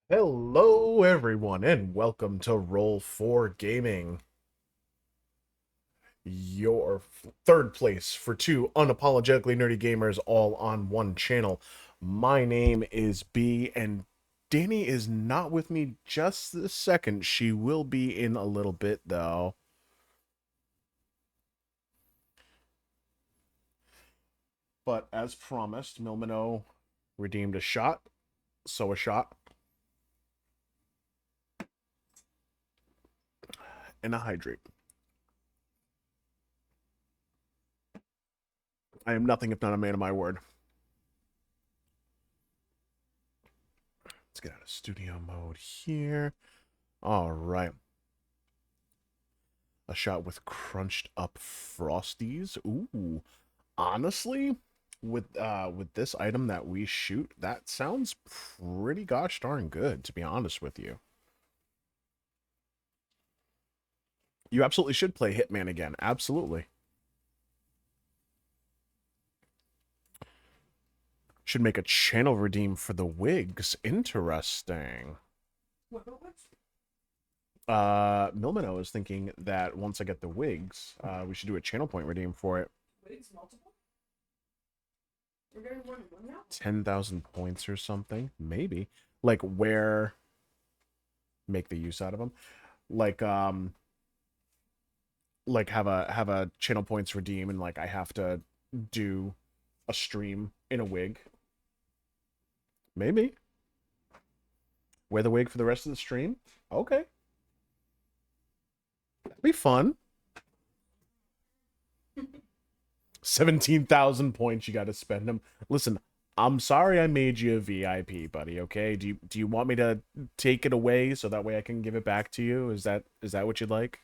Hello, everyone, and welcome to Roll4 Gaming, your third place for two unapologetically nerdy gamers all on one channel. My name is B, and Danny is not with me just this second. She will be in a little bit, though. But as promised, Milmino redeemed a shot, so a shot, and a hydrate. I am nothing if not a man of my word. Let's get out of studio mode here. All right. A shot with crunched up Frosties. Ooh. Honestly, with this item that we shoot, that sounds pretty gosh darn good, to be honest with you. You absolutely should play Hitman again. Absolutely. Should make a channel redeem for the wigs. Interesting. Milmino is thinking that once I get the wigs, we should do a channel point redeem for it. Wigs multiple? We're getting one now? 10,000 points or something. Maybe. Like where make the use out of them. Like have a channel points redeem and like I have to do a stream in a wig. Maybe. Wear the wig for the rest of the stream? Okay. That'd be fun. 17,000 points, you gotta spend them. Listen, I'm sorry I made you a VIP, buddy, okay? Do you want me to take it away so that way I can give it back to you? Is that what you'd like?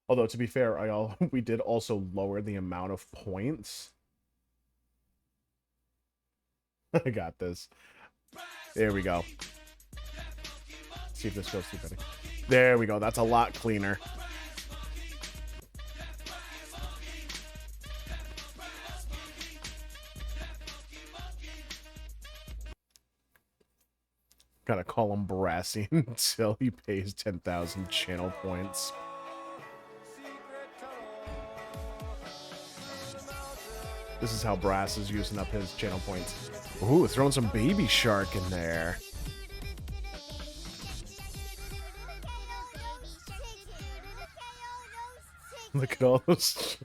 Although to be fair, we did also lower the amount of points. I got this. There we go. See if this feels too better. There we go. That's a lot cleaner. Gotta call him Brassy until he pays 10,000 channel points. This is how Brass is using up his channel points. Ooh, throwing some Baby Shark in there. Look at all those.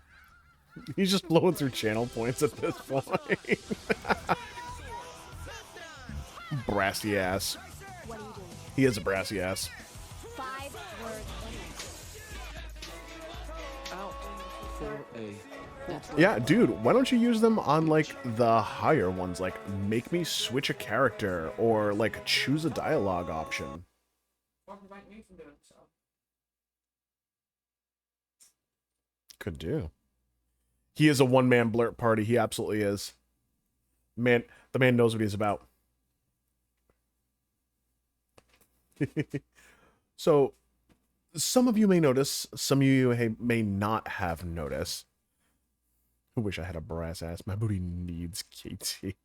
He's just blowing through channel points at this point. Brassy ass. He is a brassy ass. 5-word limit. Out for a Yeah, dude, why don't you use them on, like, the higher ones? Like, make me switch a character, or, like, choose a dialogue option. Or prevent me from doing so. Could do. He is a one-man blurt party. He absolutely is. Man, the man knows what he's about. So, some of you may notice, some of you may not have noticed. I wish I had a brass ass. My booty needs KT.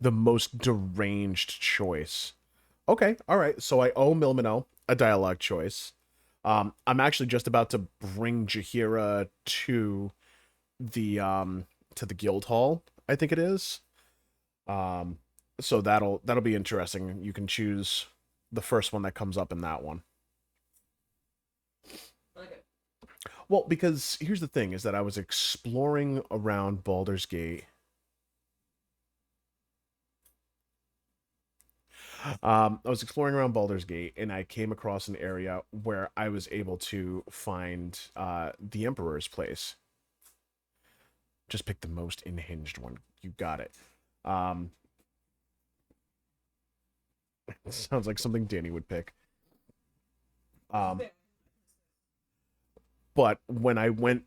The most deranged choice. Okay, all right. So I owe Milmino a dialogue choice. I'm actually just about to bring Jaheira to the guild hall, I think it is. So that'll be interesting. You can choose the first one that comes up in that one. Okay. Well, because here's the thing, is that I was exploring around Baldur's Gate. I was exploring around Baldur's Gate, and I came across an area where I was able to find the Emperor's place. Just pick the most unhinged one. You got it. Sounds like something Danny would pick. But when I went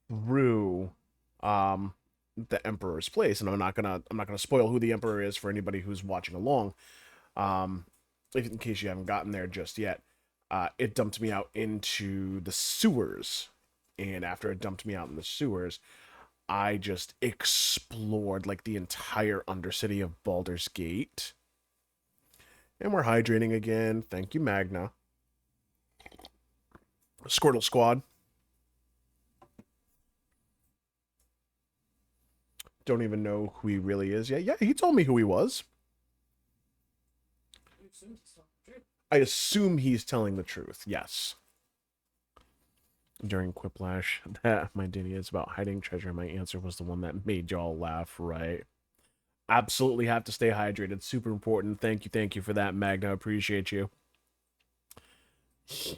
through the Emperor's place, and I'm not gonna spoil who the Emperor is for anybody who's watching along, in case you haven't gotten there just yet. It dumped me out into the sewers, and after it dumped me out in the sewers, I just explored like the entire undercity of Baldur's Gate. And we're hydrating again. Thank you, Magna. Squirtle Squad. Don't even know who he really is yet. Yeah, he told me who he was. You assume it's not true. I assume he's telling the truth. Yes. During Quiplash, that my ditty is about hiding treasure. My answer was the one that made y'all laugh, right? Absolutely have to stay hydrated. Super important. Thank you for that, Magna. Appreciate you.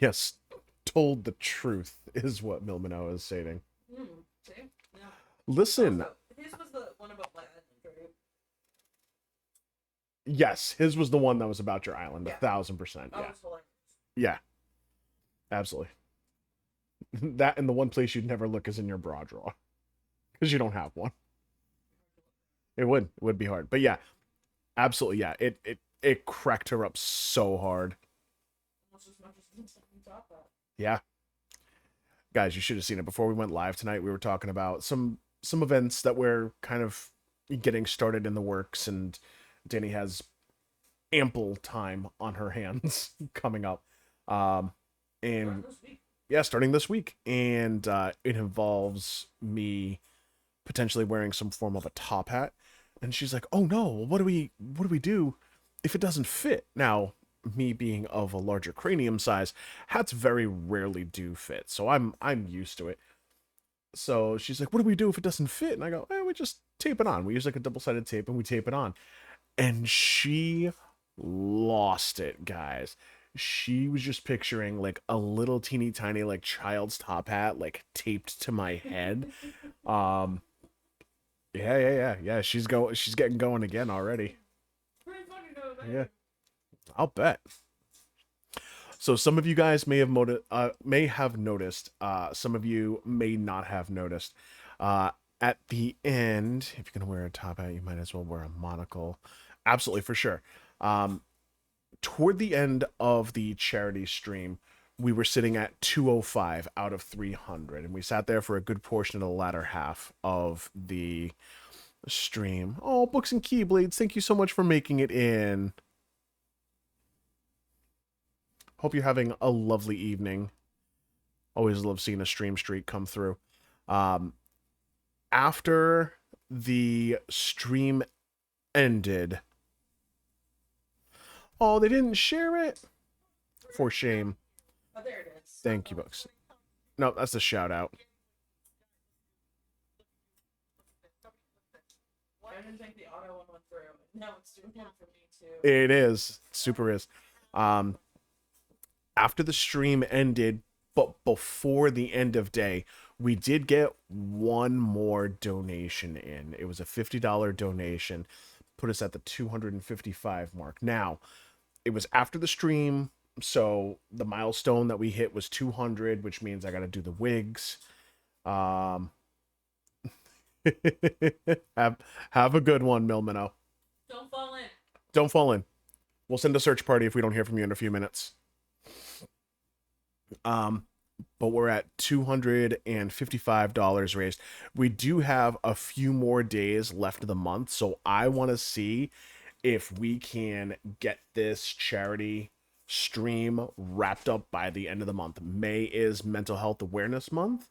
Yes, told the truth is what Milmino is saying. See? Yeah. Listen, Also, his was the one about my island, right? yes, his was the one that was about your island, Yeah. 1000%. That Yeah, was hilarious. yeah, absolutely. That and the one place you'd never look is in your bra drawer, because you don't have one. It would be hard, but yeah, absolutely, yeah. It cracked her up so hard. Almost as much as you thought that. Yeah. Guys, you should have seen it before we went live tonight. We were talking about some events that were kind of getting started in the works, and Danny has ample time on her hands coming up. And This week. yeah, starting this week. And it involves me potentially wearing some form of a top hat. And she's like, "Oh no, what do we do if it doesn't fit?" Now, me being of a larger cranium size, hats very rarely do fit, so I'm used to it. So she's like, "What do we do if it doesn't fit?" And I go, "We just tape it on. We use like a double-sided tape and we tape it on." And she lost it, guys. She was just picturing like a little teeny tiny like child's top hat like taped to my head. Yeah. She's getting going again already. Pretty funny though. Thank Yeah. you. I'll bet. So some of you guys may have noticed. Some of you may not have noticed. At the end, if you're gonna wear a top hat, you might as well wear a monocle. Absolutely, for sure. Toward the end of the charity stream, we were sitting at 205 out of 300, and we sat there for a good portion of the latter half of the stream. Oh, Books and Keyblades, thank you so much for making it in. Hope you're having a lovely evening. Always love seeing a stream streak come through. After the stream ended... Oh, they didn't share it? For shame. Oh, there it is. Thank you, Books. No, that's a shout out. Okay. I didn't think the auto one went through. Now it's doing one for me too. It is. Super is. After the stream ended, but before the end of day, we did get one more donation in. It was a $50 donation, put us at the 255 mark. Now, it was after the stream, so the milestone that we hit was 200, which means I got to do the wigs. Have a good one, Milmino. Don't fall in. Don't fall in. We'll send a search party if we don't hear from you in a few minutes. But we're at $255 raised. We do have a few more days left of the month, so I want to see if we can get this charity stream wrapped up by the end of the month. May is Mental Health Awareness Month,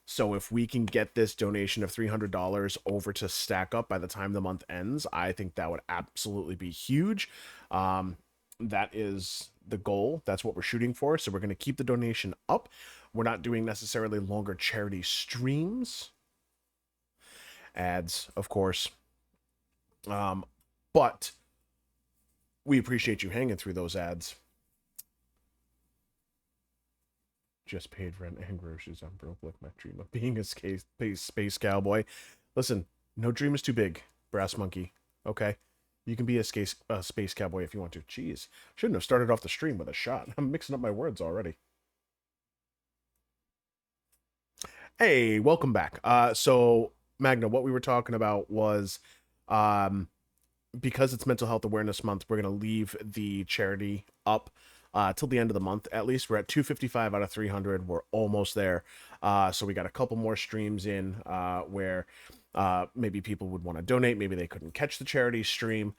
so if we can get this donation of $300 over to stack up by the time the month ends, I think that would absolutely be huge. That is the goal. That's what we're shooting for. So we're going to keep the donation up. We're not doing necessarily longer charity streams. Ads, of course. But we appreciate you hanging through those ads. Just paid rent and groceries. I'm broke like my dream of being a space cowboy. Listen, no dream is too big, Brass Monkey. Okay? You can be a space cowboy if you want to. Jeez. Shouldn't have started off the stream with a shot. I'm mixing up my words already. Hey, welcome back. So, Magna, what we were talking about was, because it's Mental Health Awareness Month, we're going to leave the charity up till the end of the month. At least we're at 255 out of 300. We're almost there. So we got a couple more streams in where maybe people would want to donate. Maybe they couldn't catch the charity stream.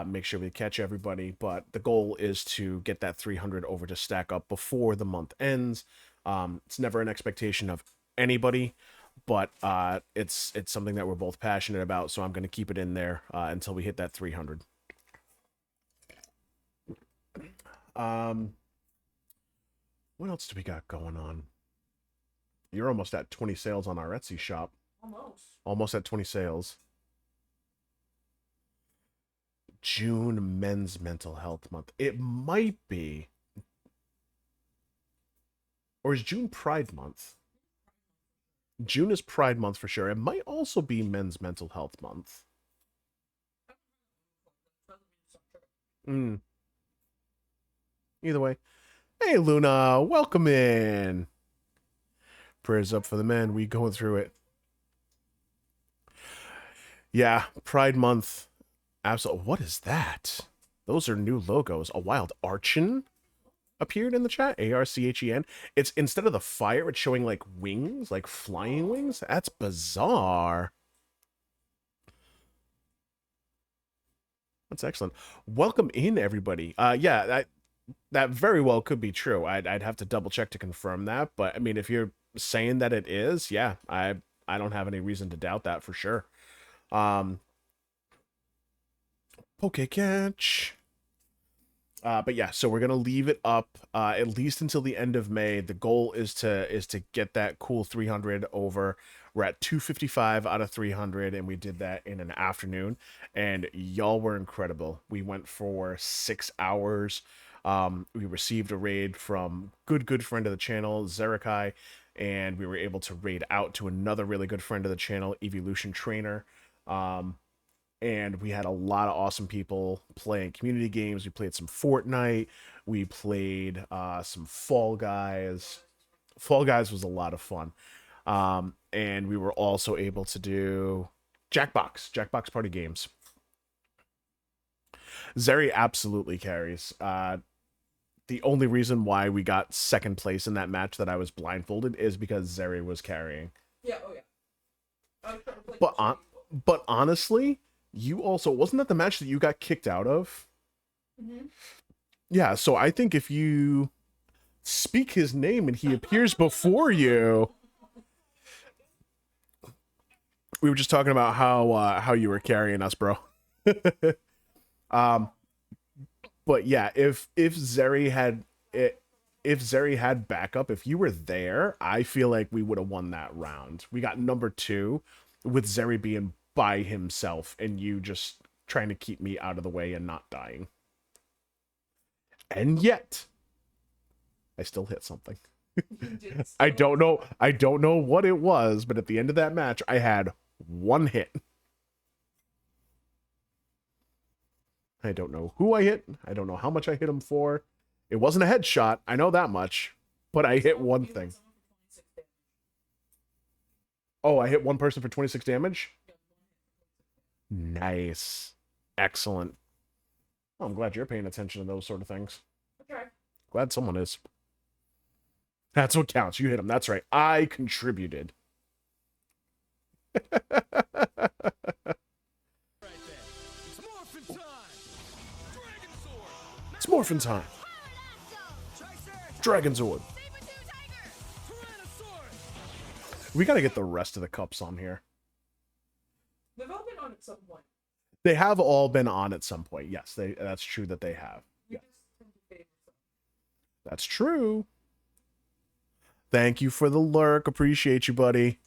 Make sure we catch everybody. But the goal is to get that 300 over to stack up before the month ends. It's never an expectation of anybody, but it's something that we're both passionate about. So I'm going to keep it in there until we hit that 300. What else do we got going on? You're almost at 20 sales on our Etsy shop. Almost at 20 sales. June, Men's Mental Health Month. It might be. Or is June Pride Month? June is Pride Month for sure. It might also be Men's Mental Health Month. Either way. Hey, Luna. Welcome in. Prayers up for the men. We going through it. Yeah, Pride Month. Absolutely. What is that? Those are new logos. A wild Archen appeared in the chat. ARCHEN. It's instead of the fire, it's showing like wings, like flying wings. That's bizarre. That's excellent. Welcome in, everybody. Yeah, that very well could be true. I'd have to double check to confirm that, but I mean, if you're saying that it is, yeah, I don't have any reason to doubt that for sure. Pokecatch. But yeah, so we're gonna leave it up at least until the end of May. The goal is to get that cool 300 over. We're at 255 out of 300, and we did that in an afternoon. And y'all were incredible. We went for 6 hours. We received a raid from good friend of the channel, Zerakai, and we were able to raid out to another really good friend of the channel, Evolution Trainer. And we had a lot of awesome people playing community games. We played some Fortnite. We played some Fall Guys. Fall Guys was a lot of fun. And we were also able to do Jackbox Party Games. Zeri absolutely carries. The only reason why we got second place in that match that I was blindfolded is because Zeri was carrying. Yeah, oh yeah. I was trying to play But honestly, you also, wasn't that the match that you got kicked out of? Mm-hmm. Yeah, so I think if you speak his name and he appears before you. We were just talking about how you were carrying us, bro. But yeah, if Zeri had backup, if you were there, I feel like we would have won that round. We got number 2 with Zeri being by himself, and you just trying to keep me out of the way and not dying. And yet, I still hit something. I don't know what it was, but at the end of that match, I had one hit. I don't know who I hit. I don't know how much I hit him for. It wasn't a headshot. I know that much. But I hit one thing. Oh, I hit one person for 26 damage? Nice. Excellent. Well, I'm glad you're paying attention to those sort of things. Okay. Glad someone is. That's what counts. You hit him. That's right. I contributed. It's morphin' time. Dragon Sword. We gotta get the rest of the cups on here. They've all been on at some point. They have all been on at some point. Yes, that's true that they have. You Yeah. just tend to favor some. That's true. Thank you for the lurk. Appreciate you, buddy.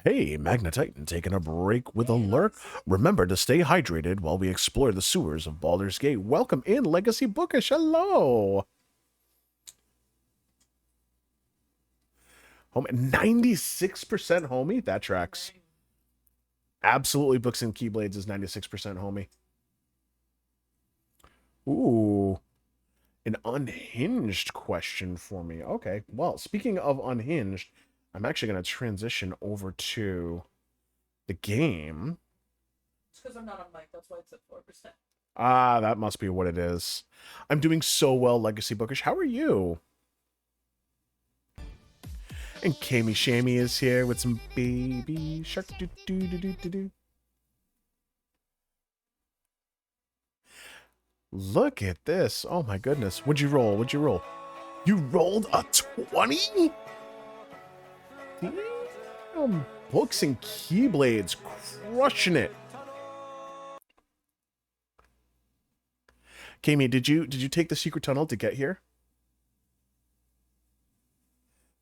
Hey, Magna Titan taking a break with a lurk. Remember to stay hydrated while we explore the sewers of Baldur's Gate. Welcome in, Legacy Bookish. Hello. Homie, 96% homie? That tracks. Absolutely, Books and Keyblades is 96% homie. Ooh. An unhinged question for me. Okay. Well, speaking of unhinged, I'm actually going to transition over to the game. It's because I'm not on mic. That's why it's at 4%. Ah, that must be what it is. I'm doing so well, Legacy Bookish. How are you? And Kami Shammy is here with some baby shark. Do, do, do, do, do, do. Look at this. Oh my goodness. What'd you roll? What'd you roll? You rolled a 20? Damn. Books and Keyblades crushing it. Kami, did you take the secret tunnel to get here?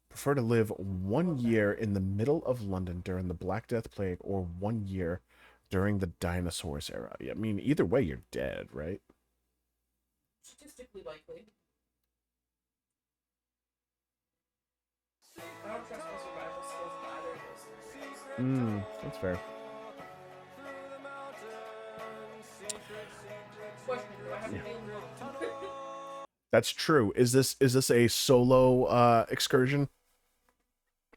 Prefer to live 1 year in the middle of London during the Black Death Plague or 1 year during the Dinosaurs era? I mean, either way, you're dead, right? Statistically likely. I don't trust my survival skills in either of those. That's fair. Question, do I have to name one? That's true. Is this a solo excursion?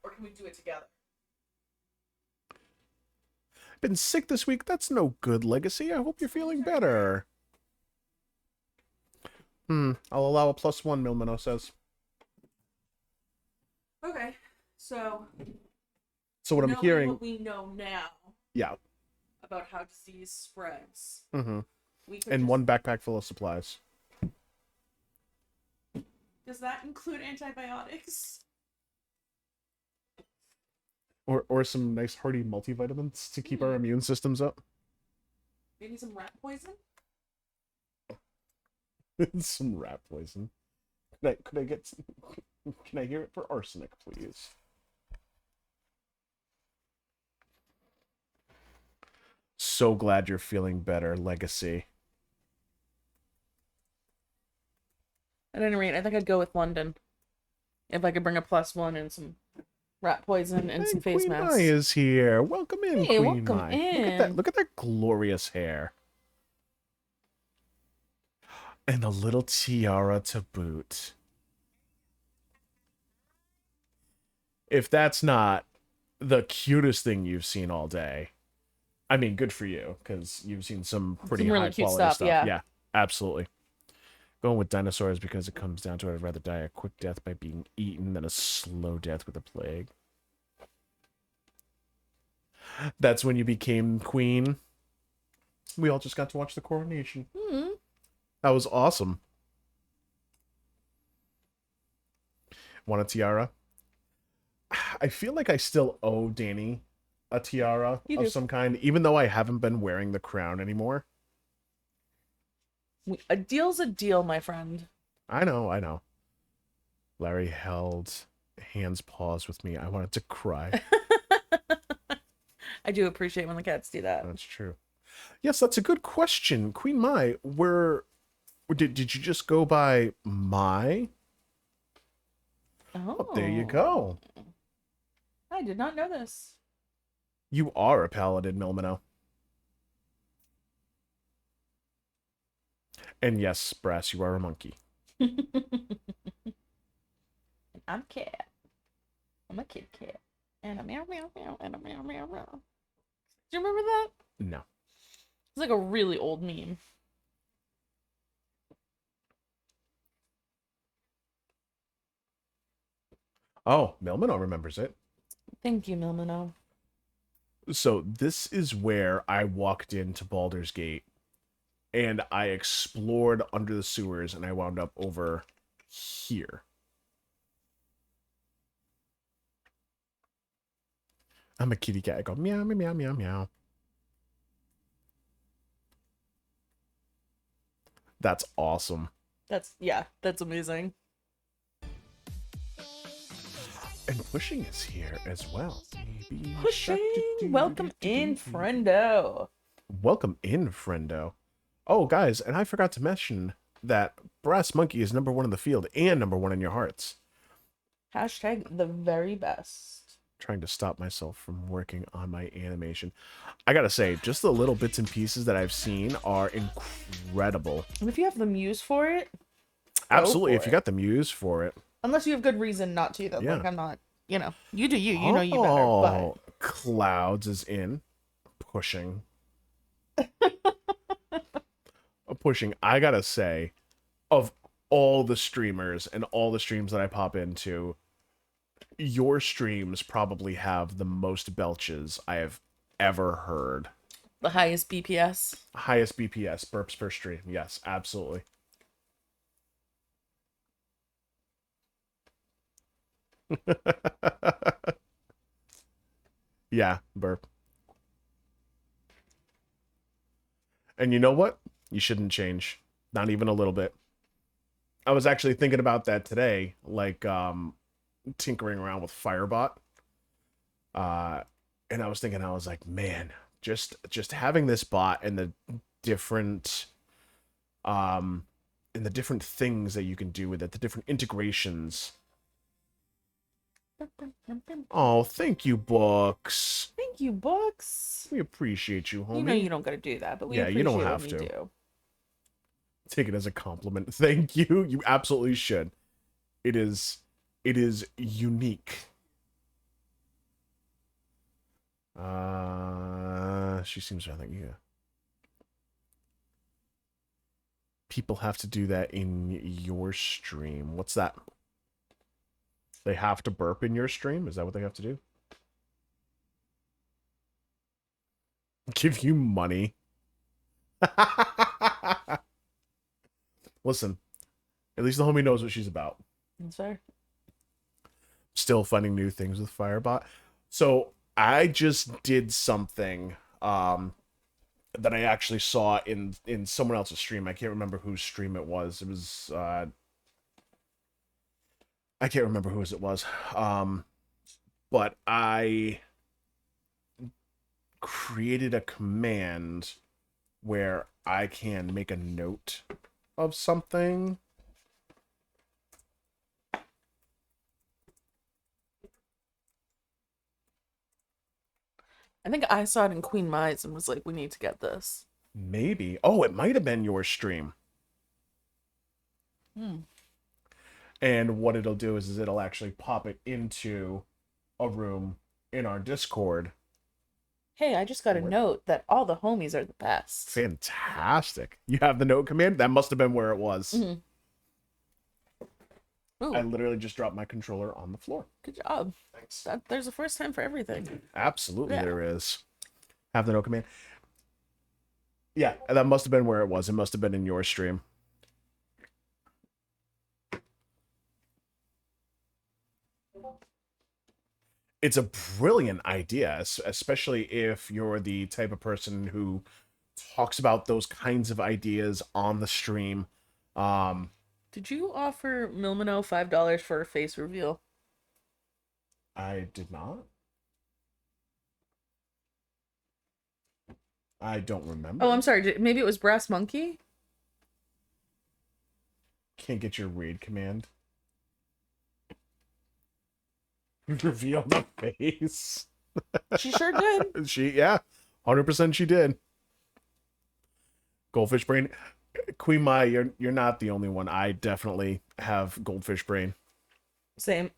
Or can we do it together? Been sick this week. That's no good, Legacy. I hope you're feeling better. I'll allow a +1, Milmino says. Okay, so So what I'm knowing hearing... what we know now Yeah. about how disease spreads, Mm-hmm. we could And just- one backpack full of supplies. Does that include antibiotics? Or some nice hearty multivitamins to keep our immune systems up. Maybe some rat poison? Some rat poison. Could I get some... Can I hear it for arsenic, please? So glad you're feeling better, Legacy. At any rate, I think I'd go with London. If I could bring a +1 and some rat poison and some face Queen masks. Mai is here. Welcome in, Hey, Queen welcome Mai. in. Look at that glorious hair. And a little tiara to boot. If that's not the cutest thing you've seen all day, I mean, good for you, because you've seen some pretty Some really high cute quality stuff, yeah. Yeah, absolutely. Going with dinosaurs because it comes down to it. I'd rather die a quick death by being eaten than a slow death with a plague. That's when you became queen. We all just got to watch the coronation. Hmm. That was awesome. Want a tiara? I feel like I still owe Danny a tiara You of do. some kind, even though I haven't been wearing the crown anymore. A deal's a deal, my friend. I know. Larry held hands paused with me. I wanted to cry. I do appreciate when the cats do that. That's true. Yes, that's a good question. Queen Mai, did you just go by Mai? Oh, There you go. I did not know this. You are a paladin, Milmino. And yes, Brass, you are a monkey. I'm a cat. I'm a kitty cat. And a meow meow meow and a meow meow meow. Do you remember that? No. It's like a really old meme. Oh, Milmino remembers it. Thank you, Milmino. So this is where I walked into Baldur's Gate and I explored under the sewers and I wound up over here. I'm a kitty cat. I go meow, meow, meow, meow, meow. That's awesome. That's amazing. And Pushing is here as well. Pushing! Welcome in, friendo. Welcome in, friendo. Oh, guys, and I forgot to mention that Brass Monkey is #1 in the field and #1 in your hearts. Hashtag the very best. Trying to stop myself from working on my animation. I gotta say, just the little bits and pieces that I've seen are incredible. And if you have the muse for it, Absolutely, for if you it. got the muse for it. unless you have good reason not to, then Yeah. like I'm not, you know, you do you know you better. Oh, Clouds is in. Pushing. Pushing, I gotta say, of all the streamers and all the streams that I pop into, your streams probably have the most belches I have ever heard. The highest BPS. Highest BPS, burps per stream. Yes, absolutely. Yeah, burp. And you know what? You shouldn't change. Not even a little bit. I was actually thinking about that today, like tinkering around with Firebot. And I was thinking, I was like, man, just having this bot and the different things that you can do with it, the different integrations. Oh, thank you, Books. Thank you, Books. We appreciate you, homie. You know you don't gotta do that, but we Yeah, appreciate you don't when have you to. do. Take it as a compliment. Thank you. You absolutely should. It is unique. She seems rather, yeah. People have to do that in your stream. What's that? They have to burp in your stream? Is that what they have to do? Give you money. Listen, at least the homie knows what she's about. That's fair. Still finding new things with Firebot. So I just did something that I actually saw in someone else's stream. I can't remember whose stream it was. It was I can't remember whose it was. But I created a command where I can make a note of something. I think I saw it in Queen Mai's and was like, we need to get this. Maybe. Oh, it might have been your stream. And what it'll do is it'll actually pop it into a room in our Discord. Hey, I just got a note that all the homies are the best. Fantastic. You have the note command? That must have been where it was. Mhm. Ooh, I literally just dropped my controller on the floor. good job. Thanks. There's a first time for everything. Absolutely, Yeah. there is. Have the note command. Yeah, that must have been where it was. It must have been in your stream. It's a brilliant idea, especially if you're the type of person who talks about those kinds of ideas on the stream. Did you offer Milmino $5 for a face reveal? I did not. I don't remember. Oh, I'm sorry. Maybe it was Brass Monkey? Can't get your raid command. Reveal the face. She sure did. Yeah, 100% she did. Goldfish brain. Queen Mai, you're not the only one. I definitely have goldfish brain. Same.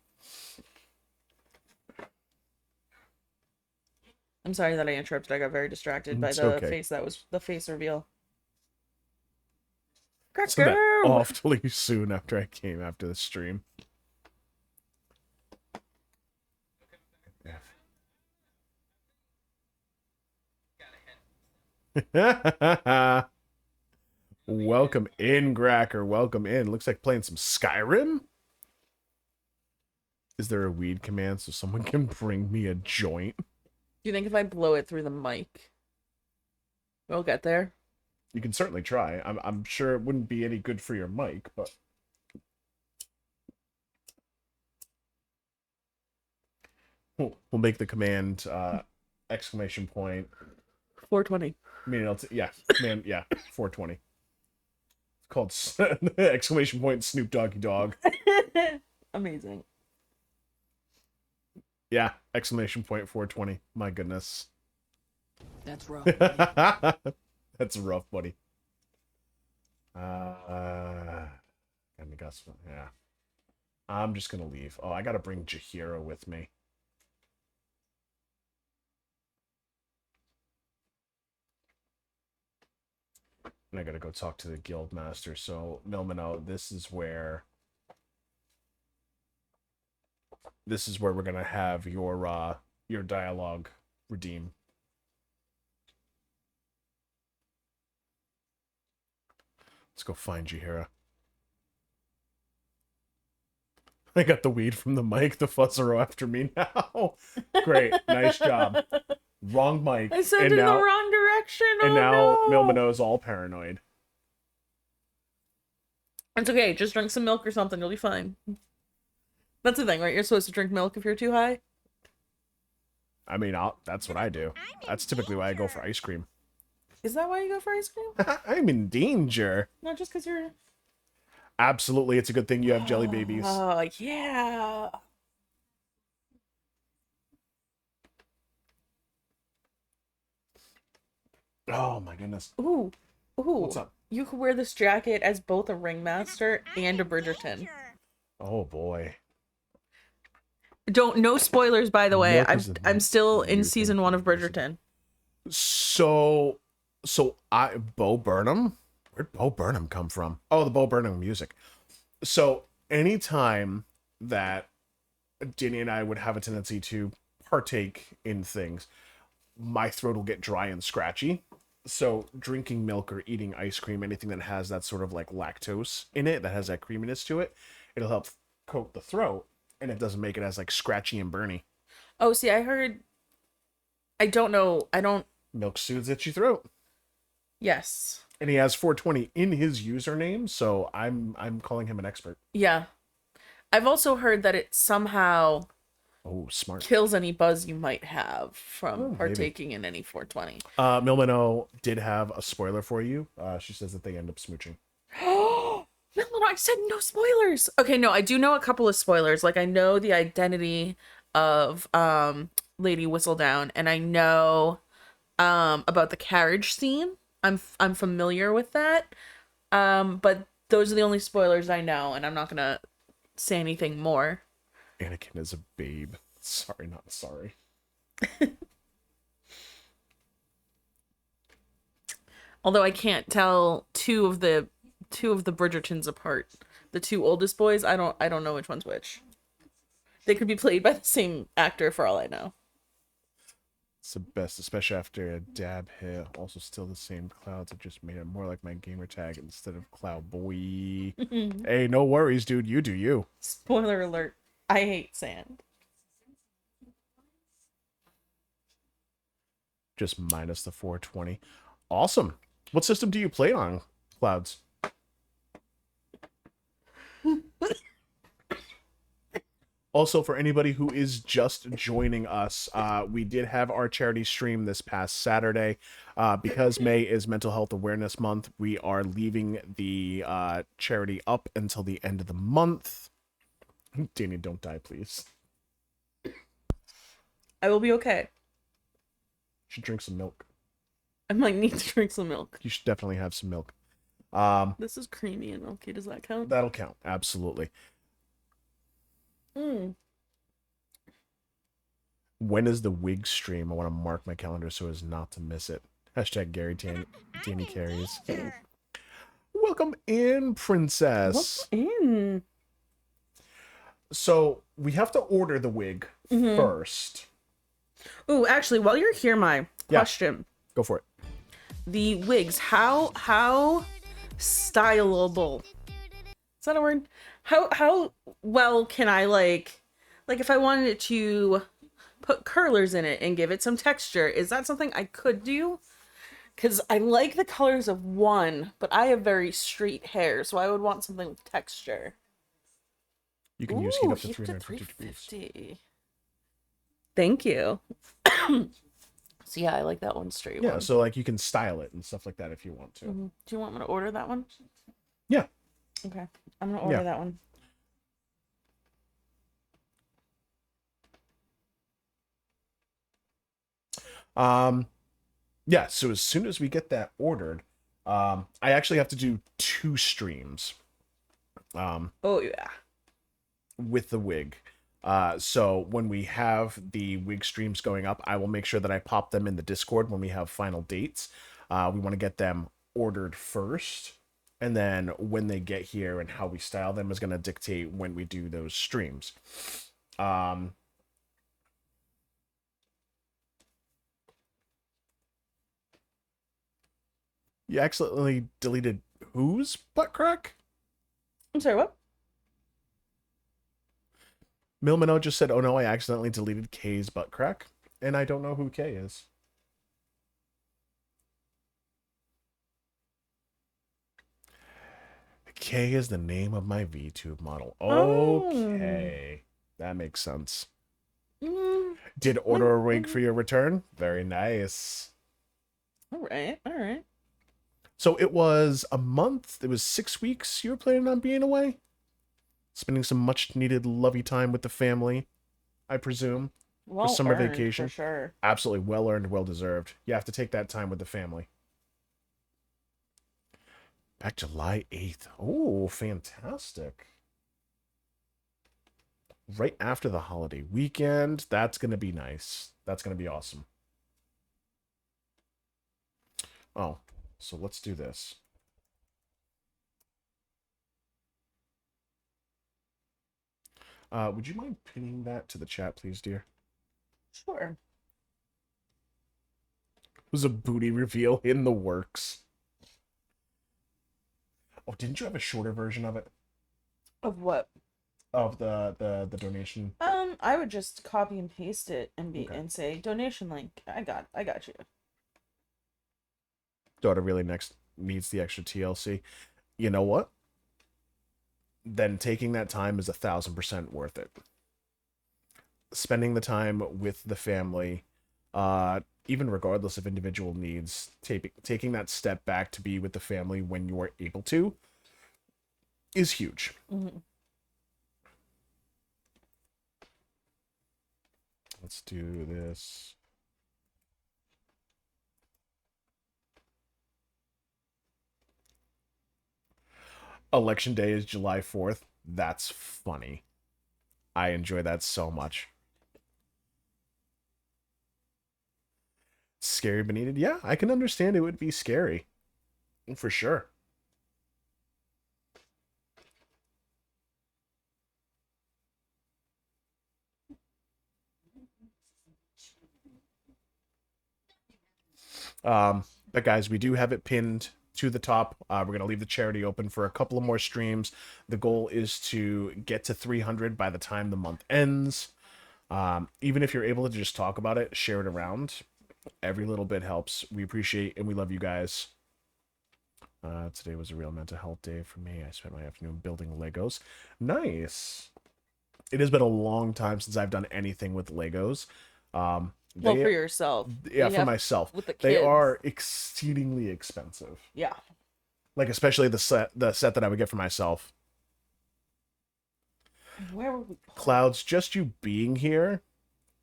I'm sorry that I interrupted. I got very distracted by It's the okay. face that was the face reveal. So that Cracker! awfully soon after I came after the stream. Yeah. Welcome in, Gracker. Welcome in. Looks like playing some Skyrim. Is there a weed command so someone can bring me a joint? Do you think if I blow it through the mic, we'll get there? You can certainly try. I'm sure it wouldn't be any good for your mic, but we'll make the command exclamation point. 420. I mean, yeah, command, yeah, 420. It's called exclamation point Snoop Doggy Dog. Amazing. Yeah, exclamation point 420. My goodness. That's rough. That's rough, buddy. Yeah. I'm just gonna leave. Oh, I gotta bring Jaheira with me. And I gotta go talk to the guild master. So, Milmino, this is where we're gonna have your dialogue redeem. Let's go find Jaheira. I got the weed from the mic. The fuzzero after me now. Great, nice job. Wrong mic. I sent it in the wrong direction. And oh, now no. Milmino is all paranoid. It's okay. Just drink some milk or something. You'll be fine. That's the thing, right? You're supposed to drink milk if you're too high. I mean, that's what I do. That's typically why I go for ice cream. Is that why you go for ice cream? I'm in danger. Not just because you're... Absolutely, it's a good thing you have jelly babies. Oh, yeah. Oh my goodness. Ooh. What's up? You could wear this jacket as both a ringmaster and a Bridgerton. Oh boy. No spoilers, by the way. Milk is the I'm still in new season thing 1 of for music. Bridgerton. So Bo Burnham? Where'd Bo Burnham come from? Oh, the Bo Burnham music. So anytime that Danny and I would have a tendency to partake in things, my throat will get dry and scratchy. So drinking milk or eating ice cream, anything that has that sort of like lactose in it, that has that creaminess to it, it'll help coat the throat, and it doesn't make it as like scratchy and burny. Oh, see, I heard... I don't know. Milk soothes itchy throat. Yes. And he has 420 in his username, so I'm calling him an expert. Yeah. I've also heard that it somehow Oh, smart. kills any buzz you might have from maybe. partaking in any 420. Milmino did have a spoiler for you. She says that they end up smooching. No, I said no spoilers. Okay, no, I do know a couple of spoilers. Like I know the identity of Lady Whistledown, and I know about the carriage scene. I'm familiar with that. But those are the only spoilers I know, and I'm not gonna say anything more. Anakin is a babe. Sorry, not sorry. Although I can't tell two of the Bridgertons apart. The two oldest boys, I don't know which one's which. They could be played by the same actor for all I know. It's the best, especially after a dab hit. Also, still the same clouds. I just made it more like my gamer tag instead of Cloud Boy. Hey, no worries, dude. You do you. Spoiler alert. I hate sand. Just minus the 420. Awesome. What system do you play on, Clouds? Also, for anybody who is just joining us, we did have our charity stream this past Saturday. Because May is Mental Health Awareness Month, we are leaving the charity up until the end of the month. Danny, don't die, please. I will be okay. You should drink some milk. I might need to drink some milk. You should definitely have some milk. This is creamy and milky. Does that count? That'll count, absolutely. Mm. When is the wig stream? I want to mark my calendar so as not to miss it. Hashtag Gary Danny carries. Welcome in, princess. What's in? So we have to order the wig first. Ooh, actually, while you're here, my question. Go for it. The wigs, how styleable? Is that a word? How well can I like if I wanted to put curlers in it and give it some texture, is that something I could do? Because I like the colors of one, but I have very straight hair, so I would want something with texture. You can use heat up to 350 degrees. 350. Thank you. So yeah, I like that one straight. Yeah, one. so like you can style it and stuff like that if you want to. Do you want me to order that one? Yeah. Okay, I'm gonna order that one. Yeah, so as soon as we get that ordered, I actually have to do 2 streams. Oh yeah. With the wig. So when we have the wig streams going up, I will make sure that I pop them in the Discord when we have final dates. We want to get them ordered first, and then when they get here and how we style them is going to dictate when we do those streams. You accidentally deleted whose butt crack? I'm sorry, what? Milmano just said, oh no, I accidentally deleted K's butt crack. And I don't know who K is. K is the name of my VTube model. Okay. That makes sense. Did order a wig for your return? Very nice. All right. So it was a month. It was 6 weeks you were planning on being away? Spending some much needed lovey time with the family, I presume. Well for summer earned, vacation. for sure. Absolutely well earned, well deserved. You have to take that time with the family. Back July 8th. Oh, fantastic. Right after the holiday weekend. That's going to be nice. That's going to be awesome. Oh, so let's do this. Would you mind pinning that to the chat, please, dear? Sure. Was a booty reveal in the works. Oh, didn't you have a shorter version of it? Of what? Of the donation? I would just copy and paste it and and say donation link. I got you. Daughter really needs the extra TLC. You know what? Then taking that time is 1,000% worth it. Spending the time with the family, even regardless of individual needs, taking that step back to be with the family when you are able to, is huge. Let's do this. Election day is July 4th. That's funny. I enjoy that so much. Scary but needed. Yeah, I can understand it would be scary. For sure. But guys, we do have it pinned to the top. We're going to leave the charity open for a couple of more streams. The goal is to get to 300 by the time the month ends. Even if you're able to just talk about it, share it around. Every little bit helps. We appreciate and we love you guys. Today was a real mental health day for me. I spent my afternoon building Legos. Nice. it has been a long time since I've done anything with Legos. Well, They, for yourself. yeah, We for have myself. with the They kids. are exceedingly expensive. Yeah. Like especially the set that I would get for myself. Where were we? Clouds, just you being here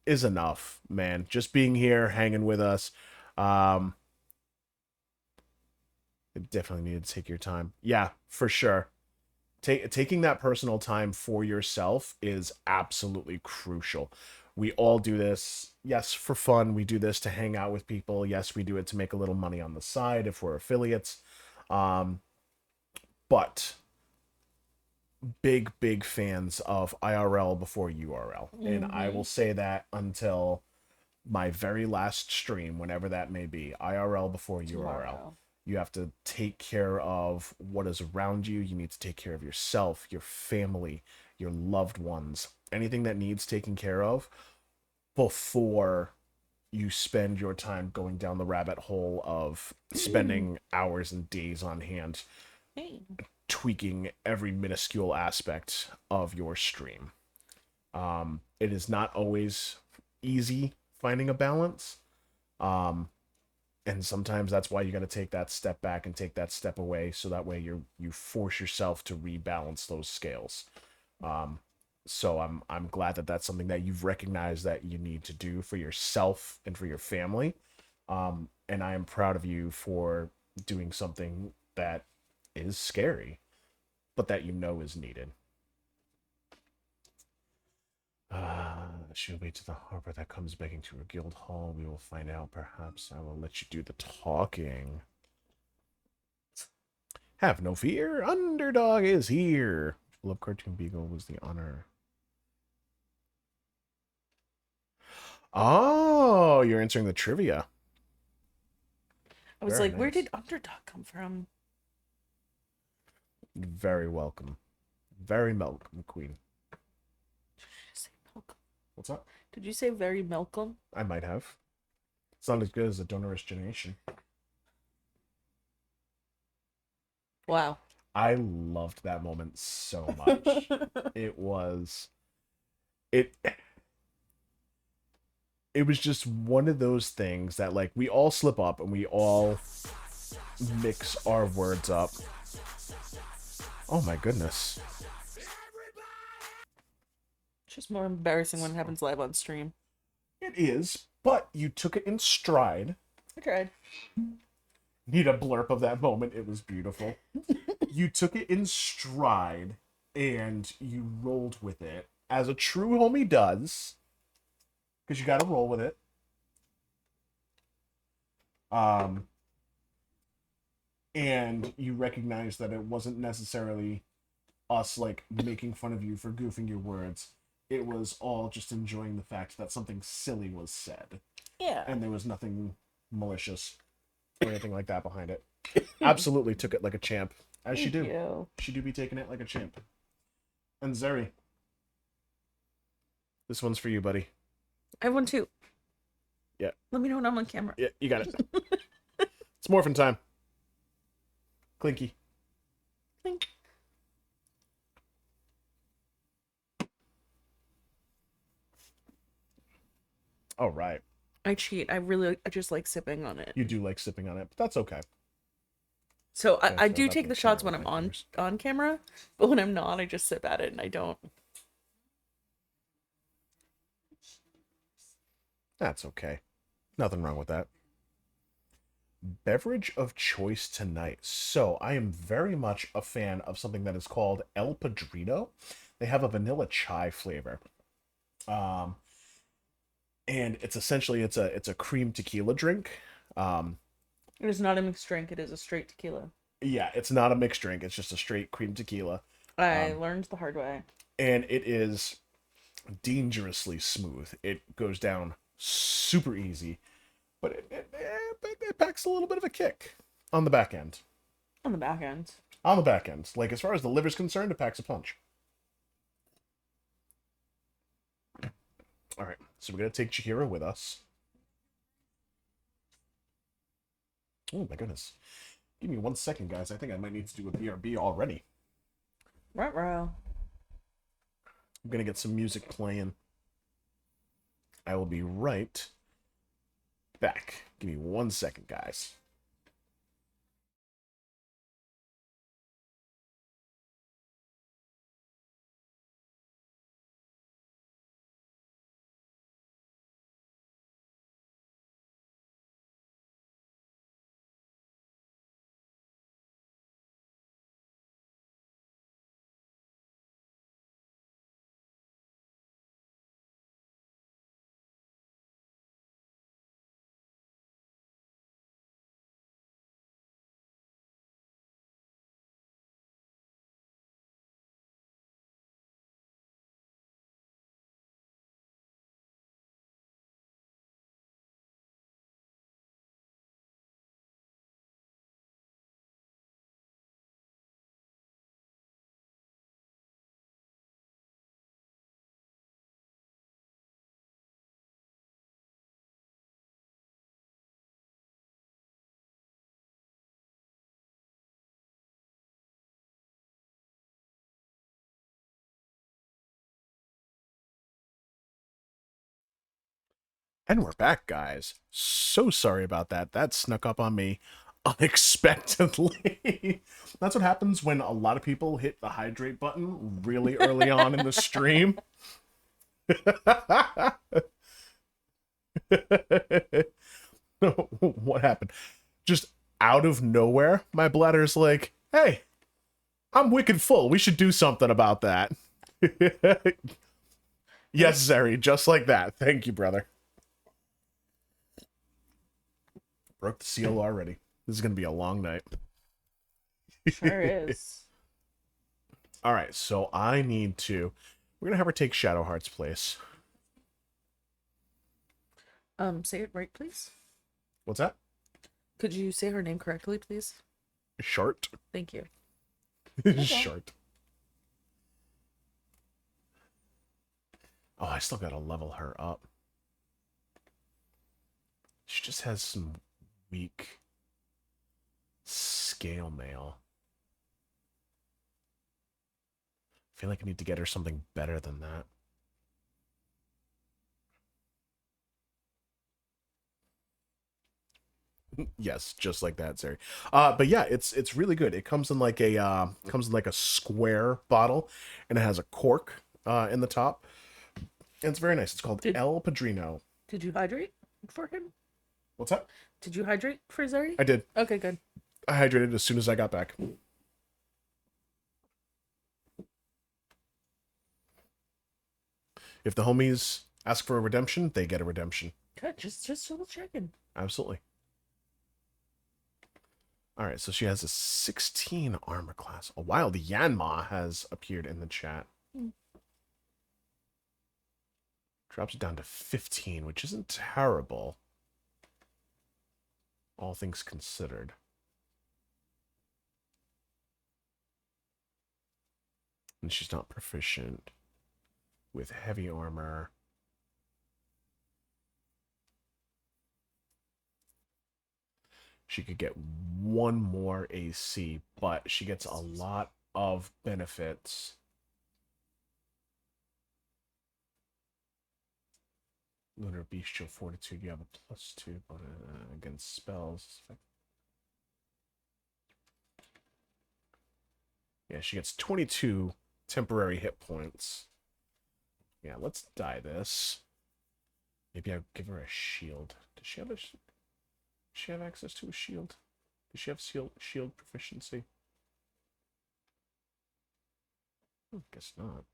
is enough, man. Just being here, hanging with us. Um, it definitely need to take your time. Yeah, for sure. Taking that personal time for yourself is absolutely crucial. We all do this, yes, for fun. We do this to hang out with people. Yes, we do it to make a little money on the side if we're affiliates. Um, but big fans of IRL before URL. And I will say that until my very last stream, whenever that may be. IRL before URL. Tomorrow. You have to take care of what is around you. You need to take care of yourself, your family, your loved ones, anything that needs taken care of before you spend your time going down the rabbit hole of spending hours and days on hand Hey. tweaking every minuscule aspect of your stream. It is not always easy finding a balance. And sometimes that's why you got to take that step back and take that step away, so that way you force yourself to rebalance those scales. So I'm glad that that's something that you've recognized that you need to do for yourself and for your family. And I am proud of you for doing something that is scary, but that you know is needed. She'll wait to the harbor that comes begging to her guild hall. We will find out. Perhaps I will let you do the talking. Have no fear. Underdog is here. Love Cartoon Beagle was the honor. Oh, you're answering the trivia. I was Very like, where nice. did Underdog come from? Very welcome. Very welcome, Queen. Did you say Malcolm? What's up? Did you say very Malcolm? I might have. It's not as good as the Donorous Generation. Wow. I loved that moment so much. It was it was just one of those things that, like, we all slip up and we all mix our words up. Oh my goodness. It's just more embarrassing when it happens live on stream. It is, but you took it in stride. I tried. Need a blurb of that moment. It was beautiful. You took it in stride and you rolled with it, as a true homie does, because you got to roll with it. And you recognize that it wasn't necessarily us, like, making fun of you for goofing your words. It was all just enjoying the fact that something silly was said, Yeah. and there was nothing malicious or anything like that behind it. Absolutely took it like a champ, as she do. Thank you. She do be taking it like a champ. And Zeri, this one's for you, buddy. I have one too. Yeah. Let me know when I'm on camera. Yeah, you got it. It's morphin' time. Clinky. Clink. All right. I cheat. I just like sipping on it. You do like sipping on it, but that's okay. So Okay, I so do that's take the the shots camera when I'm fingers. on camera, but when I'm not, I just sip at it and I don't. That's okay. Nothing wrong with that. Beverage of choice tonight. So I am very much a fan of something that is called El Padrino. They have a vanilla chai flavor. And it's essentially it's a cream tequila drink. It is not a mixed drink. It is a straight tequila. Yeah, it's not a mixed drink. It's just a straight cream tequila. I learned the hard way. And it is dangerously smooth. It goes down super easy, but it packs a little bit of a kick on the back end. On the back end. On the back end. Like, as far as the liver's concerned, it packs a punch. All right, so we're going to take Chihiro with us. Oh, my goodness. Give me 1 second, guys. I think I might need to do a BRB already. Ruh-roh. I'm gonna get some music playing. I will be right back. Give me 1 second, guys. And we're back, guys. So sorry about that. That snuck up on me unexpectedly. That's what happens when a lot of people hit the hydrate button really early on in the stream. What happened? Just out of nowhere, my bladder's like, hey, I'm wicked full. We should do something about that. Yes, Zeri, just like that. Thank you, brother. Broke the seal already. This is going to be a long night. Sure is. All right, so I need to... We're going to have her take Shadowheart's place. Say it right, please. What's that? Could you say her name correctly, please? Shart. Thank you. Shart. Oh, I still got to level her up. She just has some weak scale mail. I feel like I need to get her something better than that. Yes, just like that, Zeri. But yeah, it's really good. It comes in like a square bottle, and it has a cork in the top. And it's very nice. It's called El Padrino. Did you hydrate for him? What's that? Did you hydrate for Zeri? I did. Okay, good. I hydrated as soon as I got back. If the homies ask for a redemption, they get a redemption. Good. Just double checking. Absolutely. All right, so she has a 16 armor class. A wild Yanma has appeared in the chat. Drops it down to 15, which isn't terrible. All things considered. And she's not proficient with heavy armor. She could get one more AC, but she gets a lot of benefits. Lunar Bestial Fortitude, you have a +2 against spells. Yeah, she gets 22 temporary hit points. Yeah, let's die this. Maybe I'll give her a shield. Does she have access to a shield? Does she have shield proficiency? Guess not.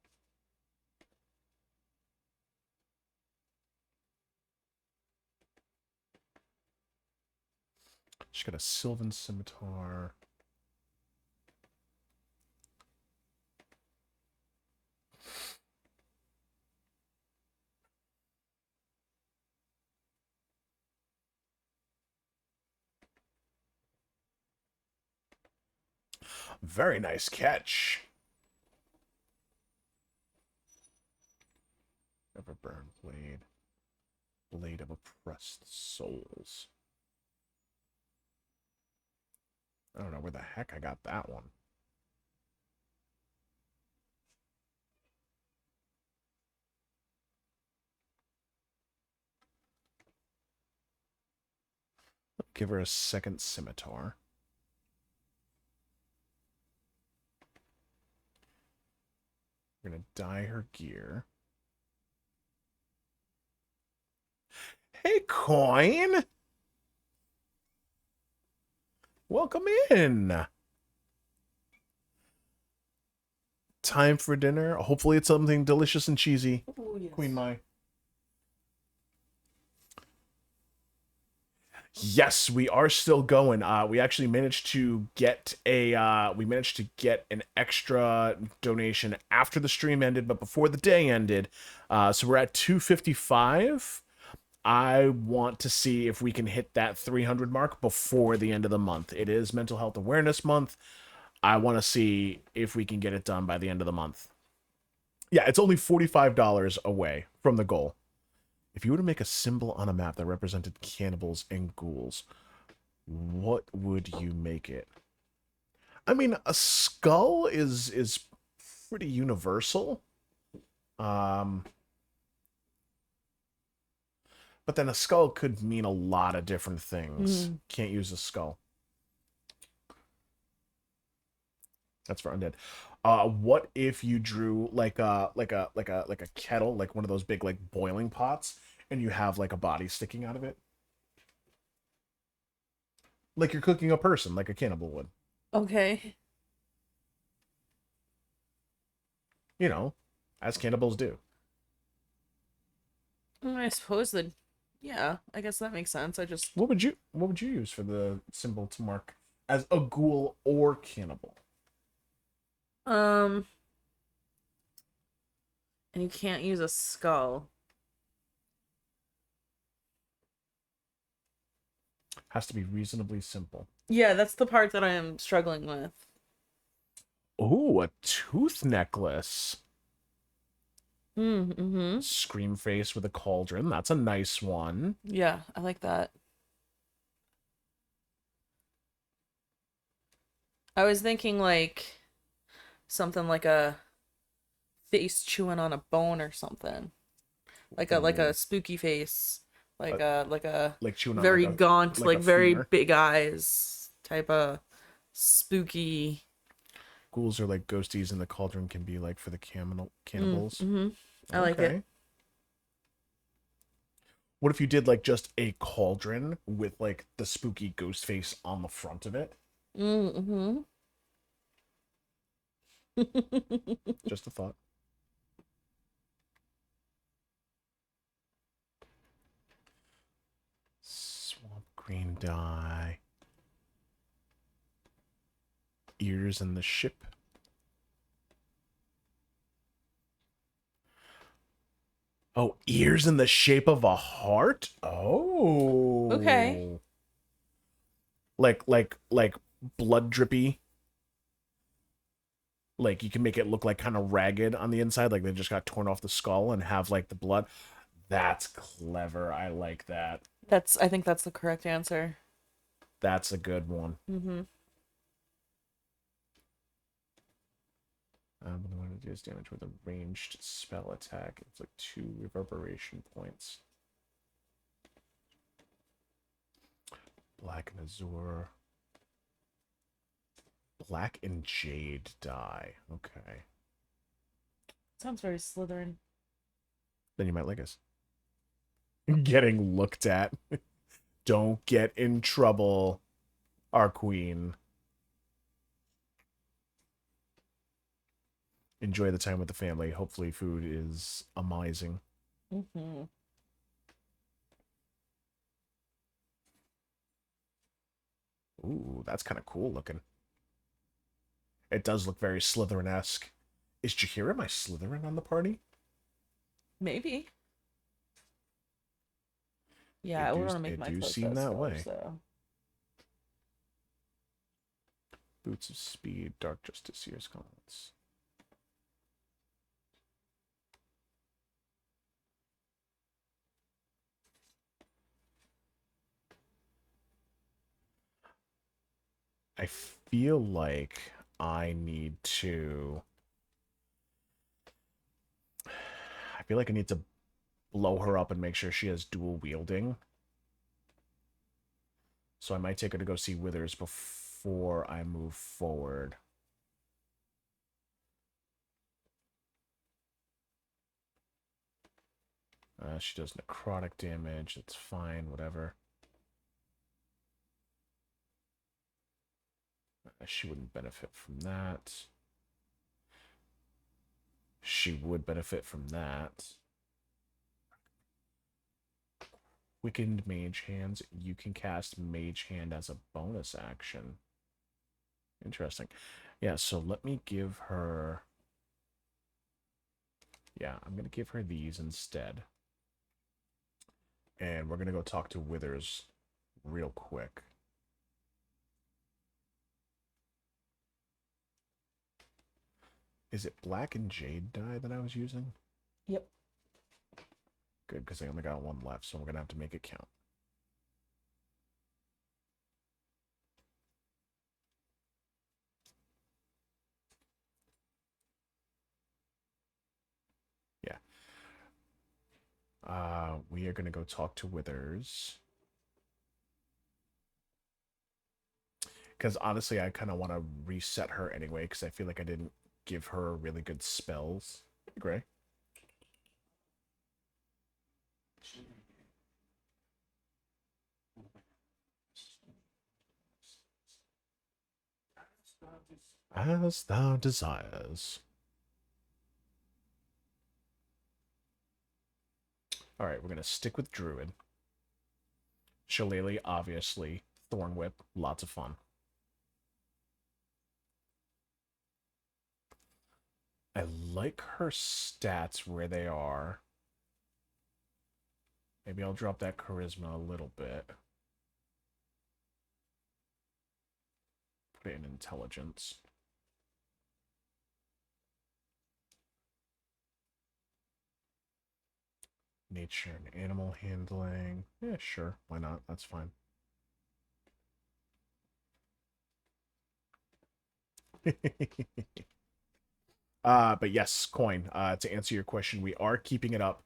She's got a Sylvan Scimitar. Very nice catch. Everburn Blade. Blade of Oppressed Souls. I don't know where the heck I got that one. give her a second scimitar. We're gonna dye her gear. Hey, Coin! Welcome in! Time for dinner. Hopefully it's something delicious and cheesy. Oh, yes. Queen Mai. Yes, we are still going. We actually managed to get an extra donation after the stream ended, but before the day ended. So we're at 255. I want to see if we can hit that 300 mark before the end of the month. It is Mental Health Awareness Month. I want to see if we can get it done by the end of the month. Yeah, it's only $45 away from the goal. If you were to make a symbol on a map that represented cannibals and ghouls, what would you make it? I mean, a skull is pretty universal. But then a skull could mean a lot of different things. Can't use a skull. That's for undead. What if you drew like a kettle, like one of those big like boiling pots, and you have like a body sticking out of it? Like you're cooking a person, like a cannibal would. Okay. You know, as cannibals do. I suppose that, yeah, I guess that makes sense. What would you use for the symbol to mark as a ghoul or cannibal? And you can't use a skull. Has to be reasonably simple. Yeah, that's the part that I am struggling with. Oh, a tooth necklace. Mm-hmm. Scream face with a cauldron. That's a nice one. Yeah, I like that. I was thinking like something like a face chewing on a bone or something. Like a spooky face. Like a Like chewing on very like a, gaunt, like like a very femur. big eyes type of spooky. Ghouls are like ghosties, and the cauldron can be like for the cannibals. Mm-hmm. I like it. What if you did like just a cauldron with like the spooky ghost face on the front of it? Mm-hmm. Just a thought. Swamp green dye. Ears in the ship. Oh, ears in the shape of a heart? Oh. Okay. Like blood drippy. Like you can make it look like kind of ragged on the inside, like they just got torn off the skull and have like the blood. That's clever. I like that. I think that's the correct answer. That's a good one. Mm-hmm. When the one deals damage with a ranged spell attack, it's like 2 reverberation points. Black and Azure. Black and Jade dye. Okay. Sounds very Slytherin. Then you might like us. Getting looked at. Don't get in trouble, our queen. Enjoy the time with the family. Hopefully food is amazing. Mm-hmm. Ooh, that's kind of cool looking. It does look very Slytherin-esque. Is Jaheira my Slytherin on the party? Maybe. Yeah, I want to make my clothes seem that way. So. Boots of Speed, Dark Justiciar's Gauntlets. I feel like I need to... I feel like I need to blow her up and make sure she has dual wielding. So I might take her to go see Withers before I move forward. She does necrotic damage. It's fine, whatever. She wouldn't benefit from that. She would benefit from that. Quickened Mage Hands. You can cast Mage Hand as a bonus action. Interesting. Yeah, so let me give her... Yeah, I'm going to give her these instead. And we're going to go talk to Withers real quick. Is it Black and Jade dye that I was using? Yep. Good, because I only got one left, so we're going to have to make it count. Yeah. We are going to go talk to Withers. Because honestly, I kind of want to reset her anyway, because I feel like I didn't give her really good spells. Gray? As thou desires. Alright, we're going to stick with Druid. Shillelagh, obviously. Thorn Whip, lots of fun. I like her stats where they are. Maybe I'll drop that charisma a little bit. Put it in intelligence. Nature and animal handling. Yeah, sure. Why not? That's fine. But yes, coin. To answer your question, we are keeping it up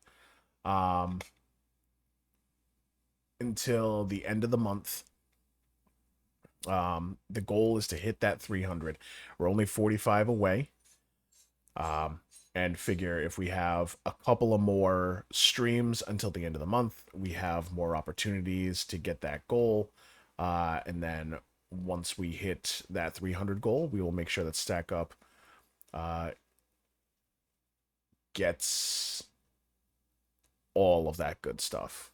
until the end of the month. The goal is to hit that 300. We're only 45 away. And figure if we have a couple of more streams until the end of the month, we have more opportunities to get that goal. And then once we hit that 300 goal, we will make sure that Stack Up gets all of that good stuff.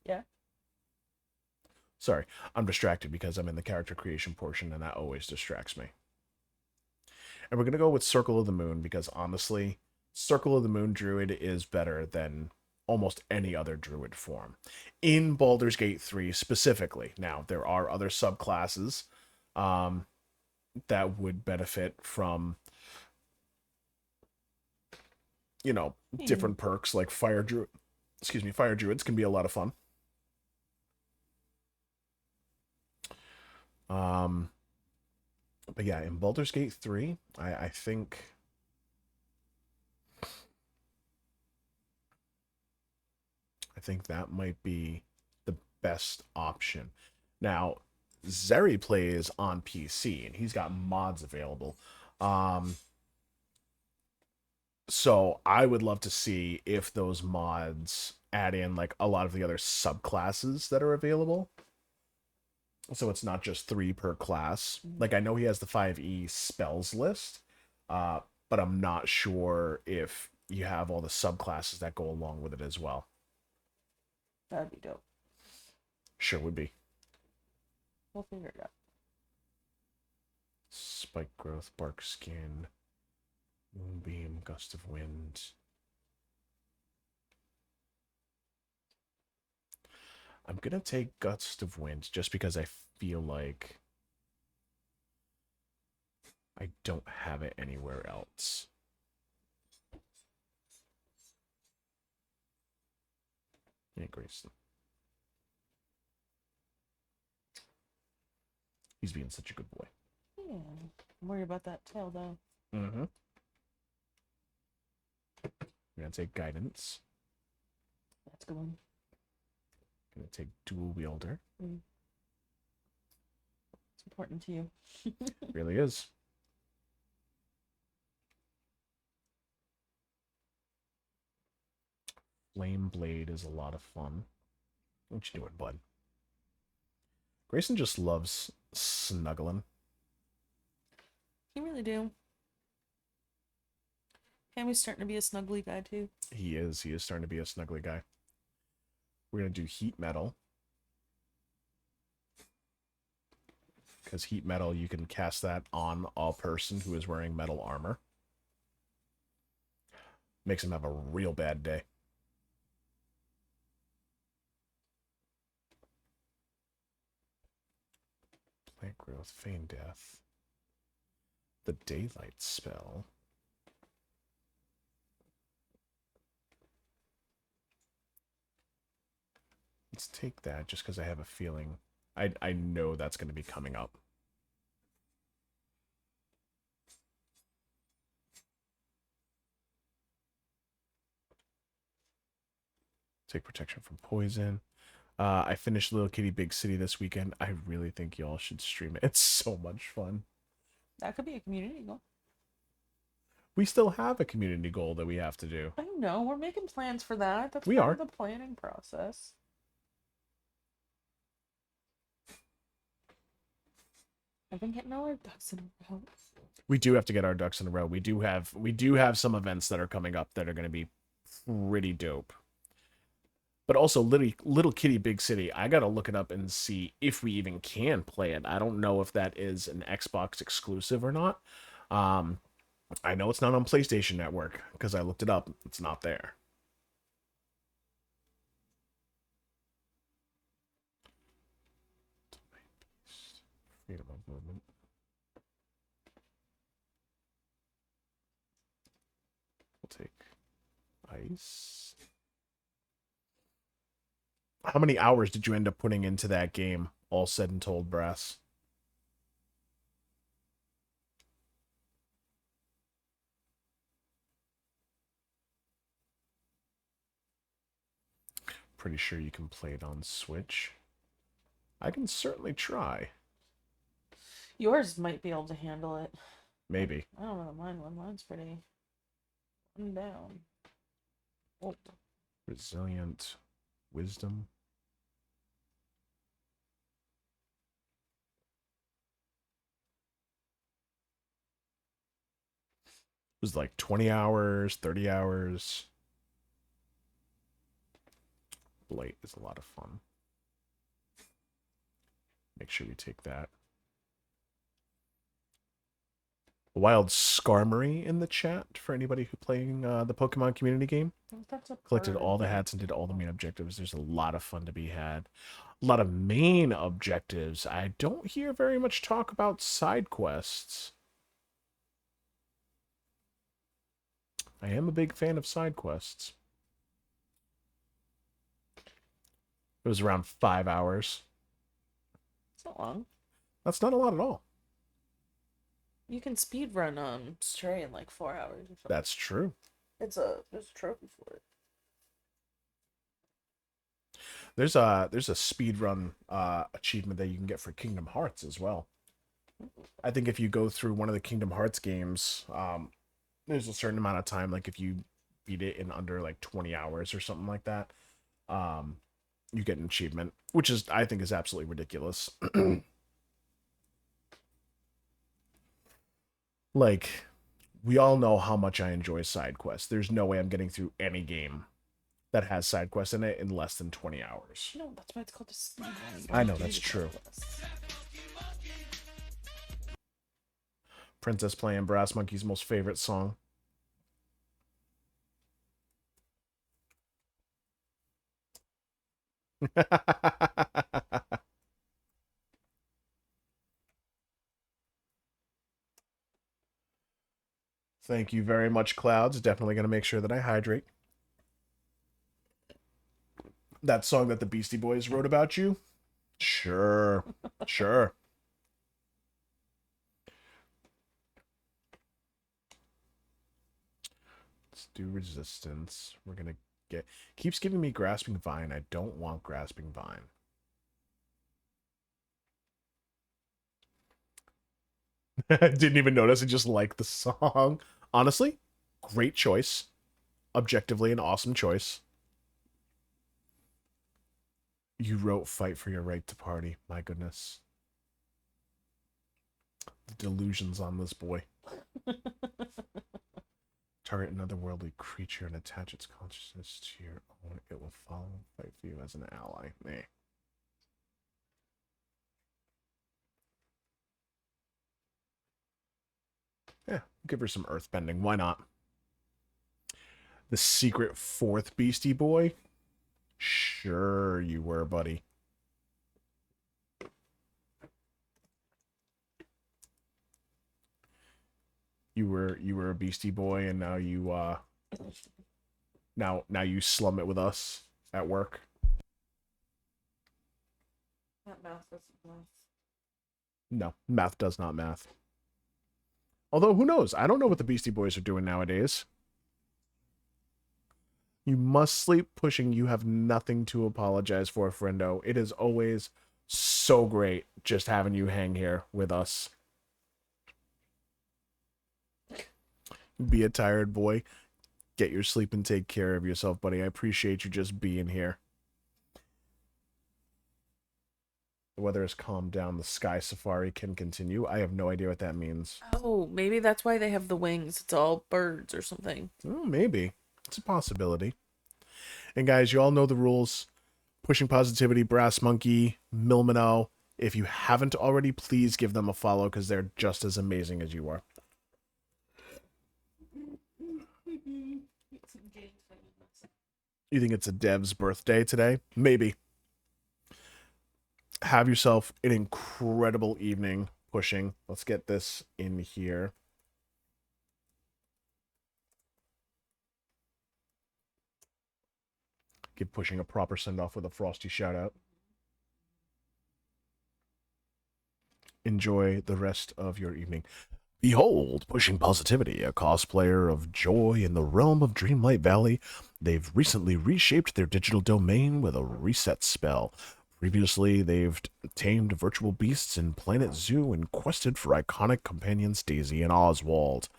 Yeah. Sorry, I'm distracted because I'm in the character creation portion, and that always distracts me. And we're going to go with Circle of the Moon because, honestly, Circle of the Moon Druid is better than almost any other Druid form. In Baldur's Gate 3 specifically. Now, there are other subclasses that would benefit from, you know, different perks like Fire Druid. Excuse me, Fire Druids can be a lot of fun. But yeah, in Baldur's Gate 3, I think that might be the best option. Now, Zeri plays on PC and he's got mods available. So I would love to see if those mods add in like a lot of the other subclasses that are available. So it's not just 3 per class. Like, I know he has the 5e spells list, but I'm not sure if you have all the subclasses that go along with it as well. That'd be dope. Sure would be. We'll figure it out. Spike growth, bark skin, moonbeam, gust of wind. I'm gonna take gust of wind just because I feel like I don't have it anywhere else. Yeah, Grayson. He's being such a good boy. Yeah. I'm worried about that tail, though. Mm-hmm. We're gonna take guidance. That's a good one. Gonna take dual wielder. It's important to you. Really is. Flame Blade is a lot of fun. What you doing, bud? Grayson just loves snuggling. You really do. Cammy's starting to be a snuggly guy too. He is. He is starting to be a snuggly guy. We're going to do Heat Metal. Because Heat Metal, you can cast that on a person who is wearing metal armor. Makes him have a real bad day. Plant Growth, Feign Death. The Daylight spell. Let's take that just because I have a feeling. I know that's going to be coming up. Take protection from poison. I finished Little Kitty Big City this weekend. I really think y'all should stream it. It's so much fun. That could be a community goal. We still have a community goal that we have to do. I know, we're making plans for that. That's We part are. of the planning process. I've been getting all our ducks in a row. We do have to get our ducks in a row. We do have some events that are coming up that are going to be pretty dope. But also Little Kitty Big City, I got to look it up and see if we even can play it. I don't know if that is an Xbox exclusive or not. I know it's not on PlayStation Network because I looked it up. It's not there. Freedom of movement. We'll take ice. How many hours did you end up putting into that game, all said and told, Brass? Pretty sure you can play it on Switch. I can certainly try. Yours might be able to handle it. Maybe. I don't know mine one. Mine's pretty one down. Oh. Resilient. Wisdom. It was like 20 hours, 30 hours. Blight is a lot of fun. Make sure we take that. Wild Skarmory in the chat for anybody who playing the Pokemon community game. That's a Collected bird. all the hats and did all the main objectives. There's a lot of fun to be had. A lot of main objectives. I don't hear very much talk about side quests. I am a big fan of side quests. It was around 5 hours. It's not long. That's not a lot at all. You can speed run Stray in like 4 hours or something. That's true. There's a trophy for it. There's a speed run achievement that you can get for Kingdom Hearts as well. I think if you go through one of the Kingdom Hearts games, there's a certain amount of time, like if you beat it in under like 20 hours or something like that, you get an achievement, which is I think is absolutely ridiculous. Like, we all know how much I enjoy side quests. There's no way I'm getting through any game that has side quests in it in less than 20 hours. No, that's why it's called a speed run. I know, that's true. Princess playing Brass Monkey's most favorite song. Thank you very much, Clouds. Definitely going to make sure that I hydrate. That song that the Beastie Boys wrote about you? Sure. Sure. Let's do resistance. We're going to Keeps giving me Grasping Vine. I don't want Grasping Vine. Didn't even notice. I just like the song. Honestly, great choice. Objectively, an awesome choice. You wrote Fight for Your Right to Party. My goodness. The delusions on this boy. Target another worldly creature and attach its consciousness to your own. It will follow and fight for you as an ally. Meh. Yeah, give her some earthbending. Why not? The secret fourth Beastie Boy? Sure you were, buddy. You were a Beastie Boy, and now you now you slum it with us at work. That mouse doesn't math. No, math does not math. Although, who knows? I don't know what the Beastie Boys are doing nowadays. You must sleep pushing. You have nothing to apologize for, friendo. It is always so great just having you hang here with us. Be a tired boy. Get your sleep and take care of yourself, buddy. I appreciate you just being here. The weather has calmed down. The sky safari can continue. I have no idea what that means. Oh, maybe that's why they have the wings. It's all birds or something. Oh, maybe. It's a possibility. And guys, you all know the rules. Pushing Positivity, Brass Monkey, Milmino. If you haven't already, please give them a follow because they're just as amazing as you are. You think it's a dev's birthday today? Maybe. Have yourself an incredible evening pushing. Let's get this in here. Give pushing a proper send-off with a frosty shout-out. Enjoy the rest of your evening. Behold, Pushing Positivity, a cosplayer of joy in the realm of Dreamlight Valley. They've recently reshaped their digital domain with a reset spell. Previously, they've tamed virtual beasts in Planet Zoo and quested for iconic companions Daisy and Oswald.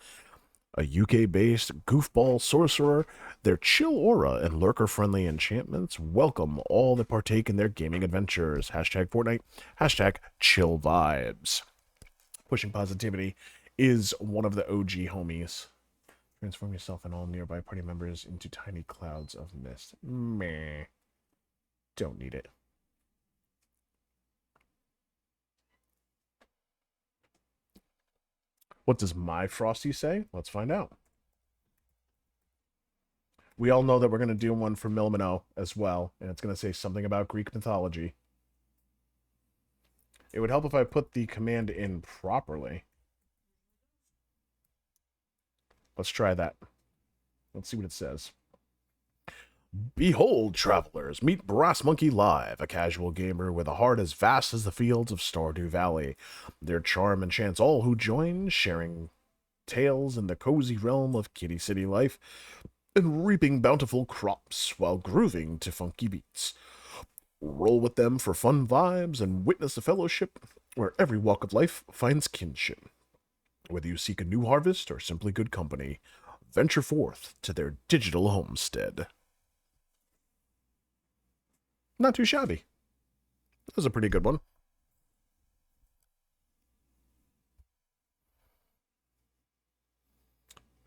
A UK-based goofball sorcerer, their chill aura and lurker-friendly enchantments welcome all that partake in their gaming adventures. Hashtag Fortnite, hashtag chill vibes. Pushing Positivity is one of the OG homies. Transform yourself and all nearby party members into tiny clouds of mist. Meh. Don't need it. What does my Frosty say? Let's find out. We all know that we're going to do one for Milmino as well, and it's going to say something about Greek mythology. It would help if I put the command in properly. Let's try that. Let's see what it says. Behold, travelers, meet Brass Monkey Live, a casual gamer with a heart as vast as the fields of Stardew Valley. Their charm enchants all who join, sharing tales in the cozy realm of Kitty City life, and reaping bountiful crops while grooving to funky beats. Roll with them for fun vibes and witness a fellowship where every walk of life finds kinship. Whether you seek a new harvest or simply good company, venture forth to their digital homestead. Not too shabby. That was a pretty good one. All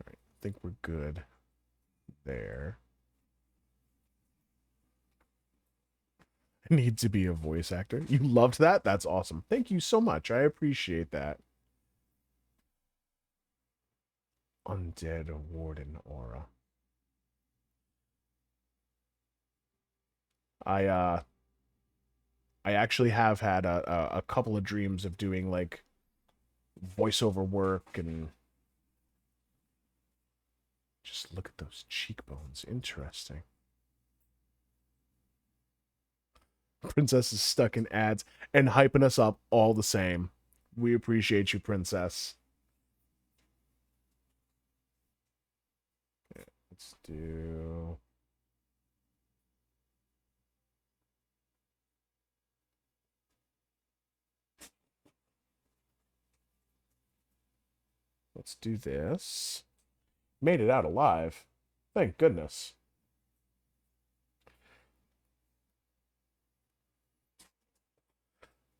right, I think we're good there. I need to be a voice actor. You loved that? That's awesome. Thank you so much. I appreciate that. Undead Warden Aura. I actually have had a couple of dreams of doing like voiceover work and just look at those cheekbones. Interesting. Princess is stuck in ads and hyping us up all the same. We appreciate you, Princess. Okay, let's do let's do this. Made it out alive. Thank goodness.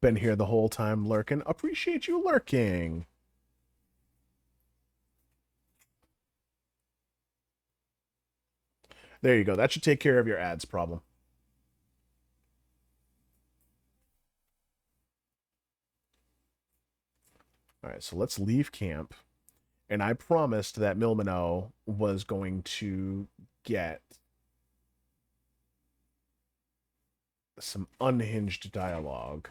Been here the whole time lurking. Appreciate you lurking. There you go. That should take care of your ads problem. All right, so let's leave camp. And I promised that Milmino was going to get some unhinged dialogue.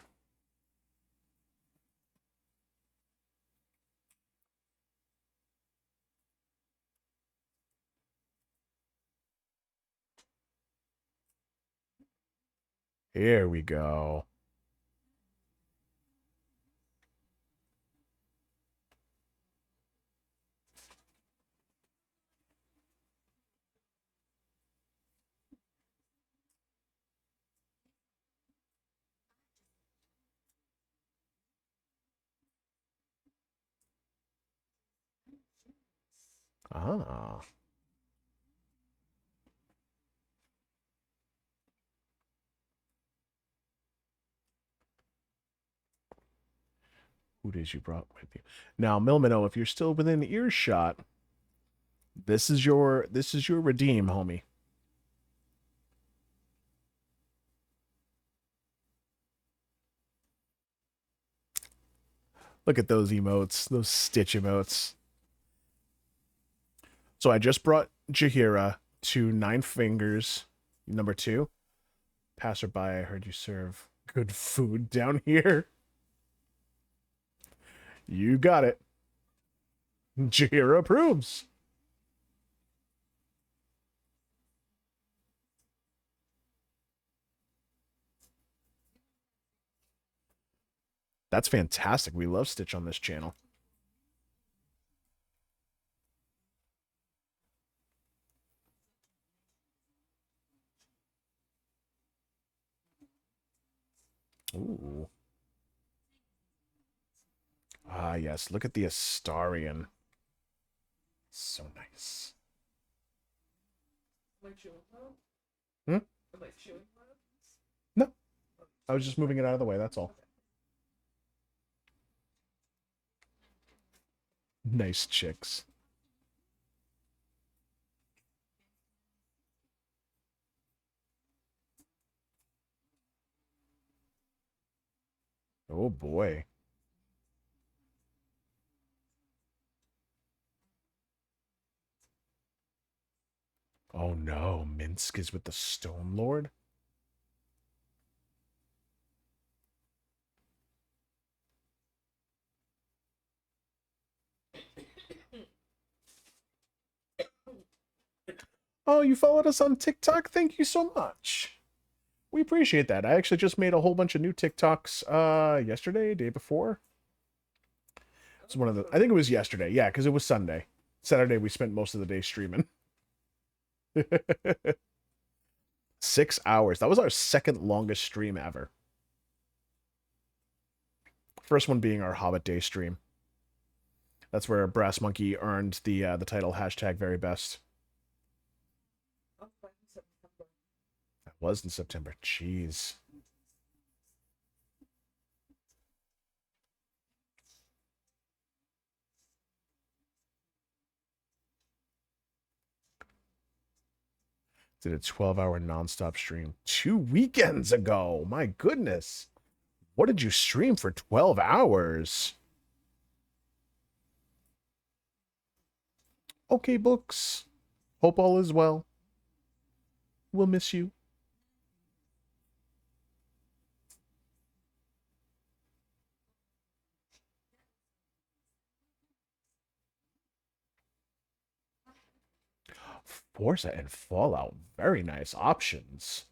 Here we go. Ah. Who did you brought with you? Now, Milmino, if you're still within earshot, this is your redeem, homie. Look at those emotes, those Stitch emotes. So I just brought Jaheira to Nine Fingers, number 2. Passerby, I heard you serve good food down here. You got it. Jaheira approves. That's fantastic. We love Stitch on this channel. Ooh. Ah, yes. Look at the Astarion. So nice. Hmm? No. I was just moving it out of the way, that's all. Nice chicks. Oh boy. Oh no, Minsc is with the Stone Lord? Oh, you followed us on TikTok? Thank you so much. We appreciate that. I actually just made a whole bunch of new TikToks yesterday, day before. It's one of the I think it was yesterday. Yeah, because it was Sunday. Saturday we spent most of the day streaming. 6 hours. That was our second longest stream ever. First one being our Hobbit Day stream. That's where Brass Monkey earned the title hashtag very best. That was in September. Jeez. Did a 12-hour nonstop stream 2 weekends ago. My goodness. What did you stream for 12 hours? Okay, books. Hope all is well. We'll miss you. Forza and Fallout. Very nice options.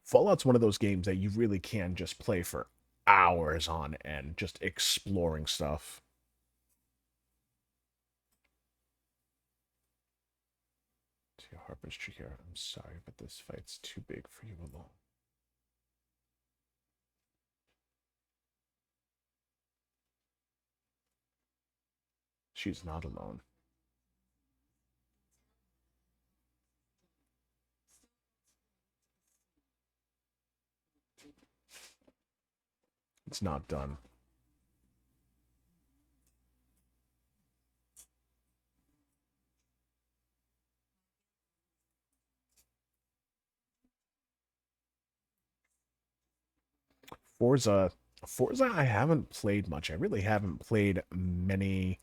Fallout's one of those games that you really can just play for hours on end, just exploring stuff. To Harper's Tree here. I'm sorry, but this fight's too big for you alone. . She's not alone. It's not done. Forza, I haven't played much. I really haven't played many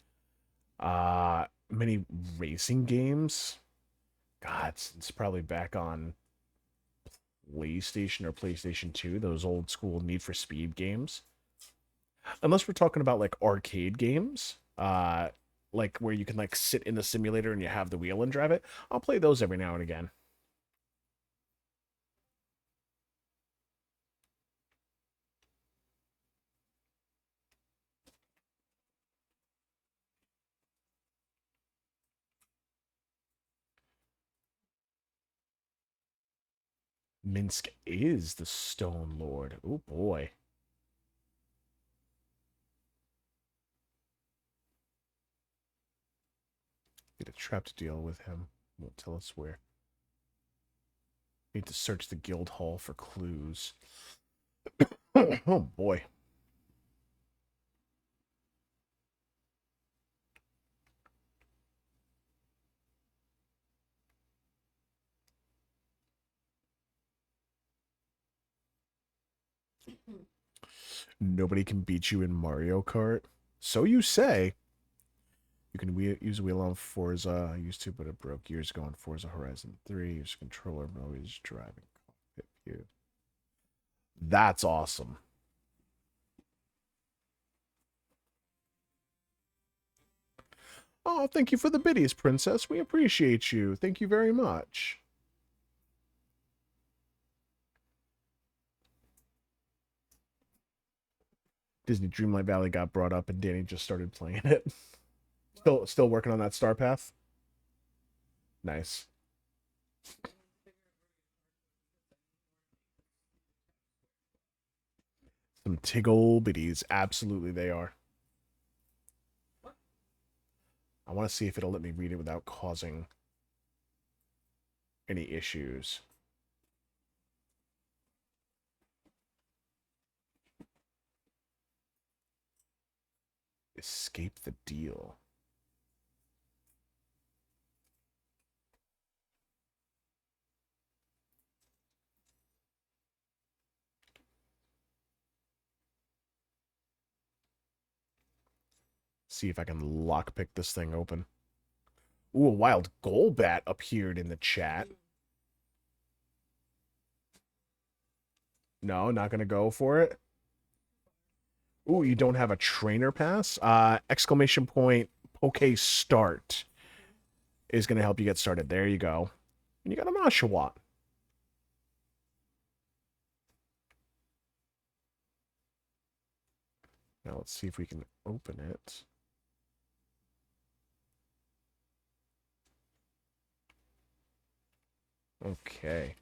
racing games. God, it's probably back on PlayStation or PlayStation 2, those old school Need for Speed games. Unless we're talking about like arcade games, like where you can like sit in the simulator and you have the wheel and drive it. I'll play those every now and again. Minsk is the Stone Lord. Oh boy. Get a trap to deal with him. Won't tell us where. Need to search the guild hall for clues. Oh boy. Nobody can beat you in Mario Kart. So you say. You can use a wheel on Forza. I used to, but it broke years ago on Forza Horizon 3. Use controller, but always driving cockpit view. That's awesome. Oh, thank you for the biddies, Princess. We appreciate you. Thank you very much. Disney Dreamlight Valley got brought up and Danny just started playing it. Still working on that Star Path. Nice. Some tiggle bitties. Absolutely they are. I want to see if it'll let me read it without causing any issues. Escape the deal. See if I can lockpick this thing open. Ooh, a wild Golbat appeared in the chat. No, not going to go for it. Ooh, you don't have a trainer pass? Exclamation point, Poke Start is going to help you get started. There you go. And you got a Mashawat. Now let's see if we can open it. Okay.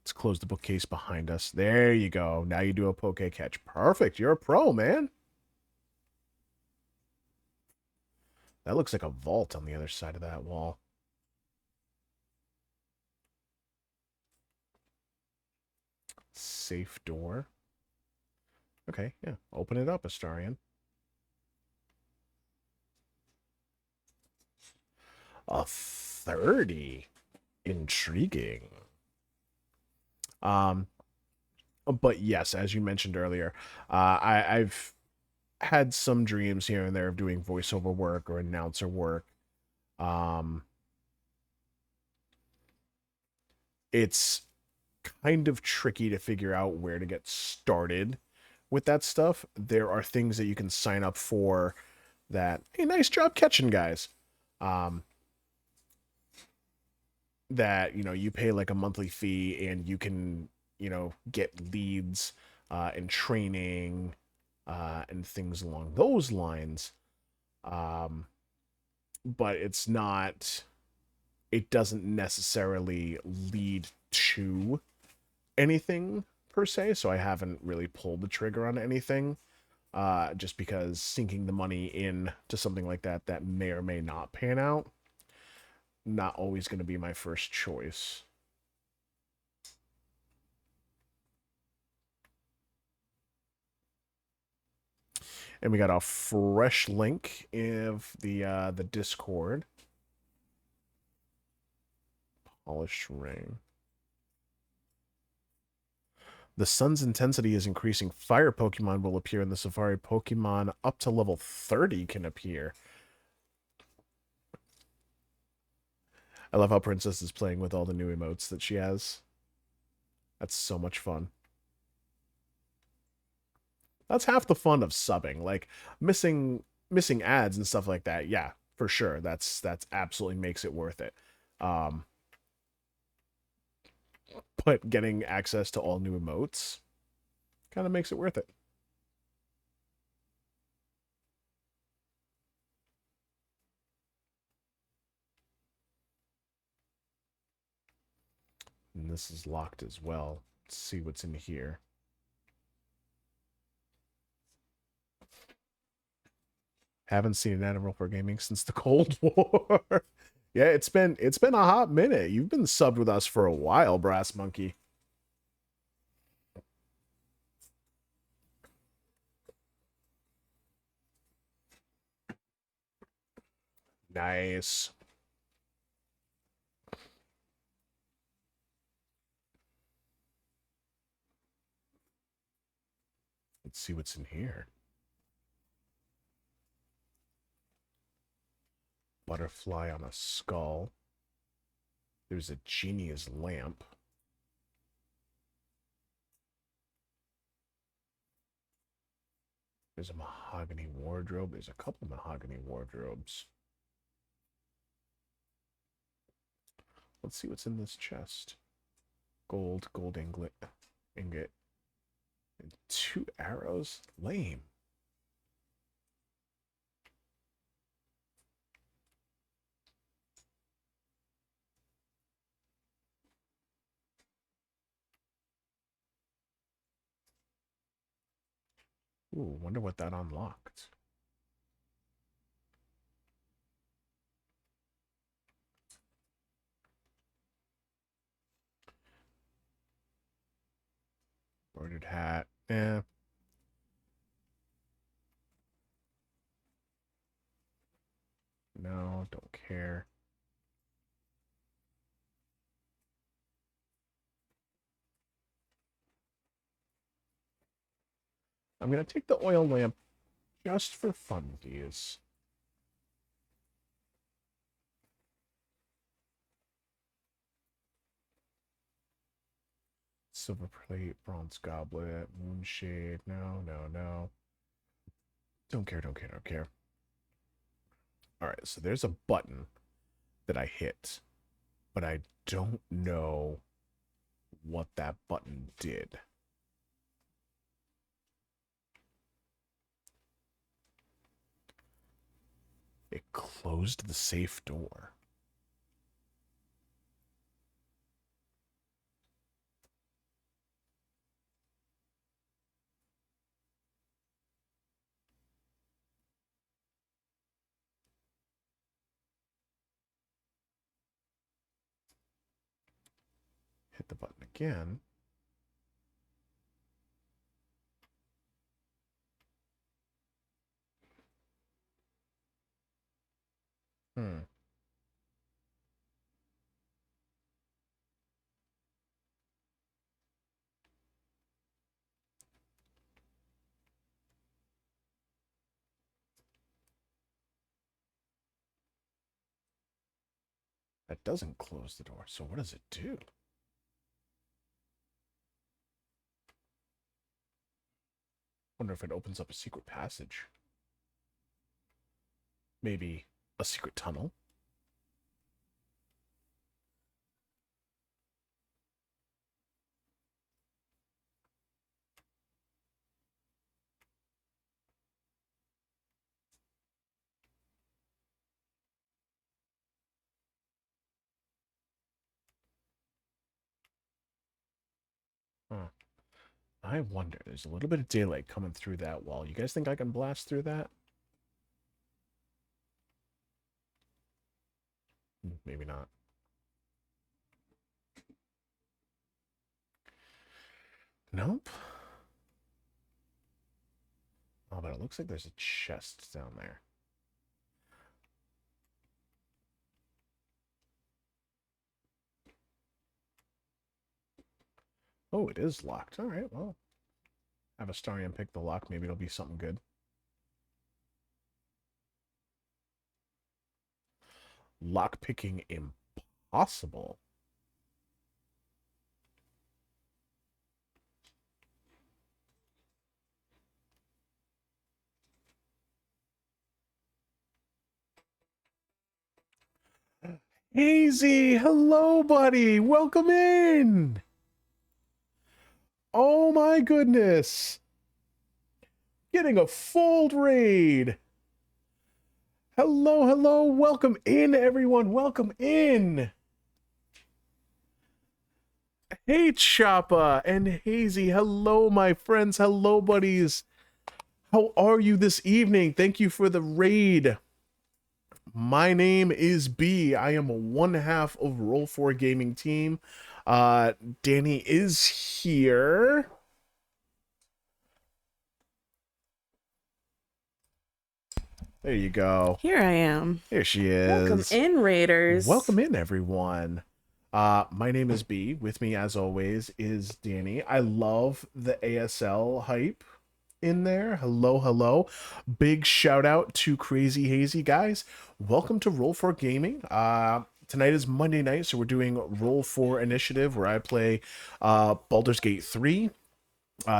Let's close the bookcase behind us. There you go. Now you do a Poke Catch. Perfect. You're a pro, man. That looks like a vault on the other side of that wall. Safe door. Okay, yeah. Open it up, Astarion. A 30. Intriguing. But yes, as you mentioned earlier, I've had some dreams here and there of doing voiceover work or announcer work. It's kind of tricky to figure out where to get started with that stuff. There are things that you can sign up for that, hey, nice job catching, guys. That, you know, you pay like a monthly fee and you can, you know, get leads and training and things along those lines. But it's not, it doesn't necessarily lead to anything per per se, so I haven't really pulled the trigger on anything. Just because sinking the money in to something like that may or may not pan out, not always going to be my first choice. And we got a fresh link of the Discord. Polished ring. The sun's intensity is increasing. Fire Pokemon will appear in the Safari. Pokemon up to level 30 can appear. I love how Princess is playing with all the new emotes that she has. That's so much fun. That's half the fun of subbing. Like missing ads and stuff like that. Yeah, for sure. That's absolutely makes it worth it. But getting access to all new emotes kind of makes it worth it. And this is locked as well. Let's see what's in here. Haven't seen an Animal for Gaming since the Cold War. Yeah, it's been a hot minute. You've been subbed with us for a while, Brass Monkey. Nice. Let's see what's in here. Butterfly on a skull. There's a genius lamp. There's a mahogany wardrobe. There's a couple mahogany wardrobes. Let's see what's in this chest. Gold ingot, and 2 arrows. Lame. Ooh, wonder what that unlocked. Bordered hat. Eh. No, don't care. I'm going to take the oil lamp just for funsies. Silver plate, bronze goblet, moonshade. No. Don't care. Alright, so there's a button that I hit, but I don't know what that button did. It closed the safe door. Hit the button again. That doesn't close the door. So what does it do? Wonder if it opens up a secret passage. Maybe a secret tunnel? Huh. I wonder, there's a little bit of daylight coming through that wall. You guys think I can blast through that? Maybe not. Nope. Oh, but it looks like there's a chest down there. Oh, it is locked. All right, well. Have Astarion pick the lock. Maybe it'll be something good. Lock picking impossible. Hazy, hello, buddy. Welcome in. Oh my goodness. Getting a fold raid. Hello, hello. Welcome in, everyone. Welcome in. Hey, Choppa and Hazy. Hello, my friends. Hello, buddies. How are you this evening? Thank you for the raid. My name is B. I am one half of Roll4 Gaming team. Danny is here. There you go. Here I am. There she is. Welcome in, Raiders. Welcome in, everyone. My name is B. With me, as always, is Danny. I love the ASL hype in there. Hello, hello. Big shout out to Crazy Hazy, guys. Welcome to Roll4 Gaming. Tonight is Monday night, so we're doing Roll4 Initiative, where I play Baldur's Gate 3,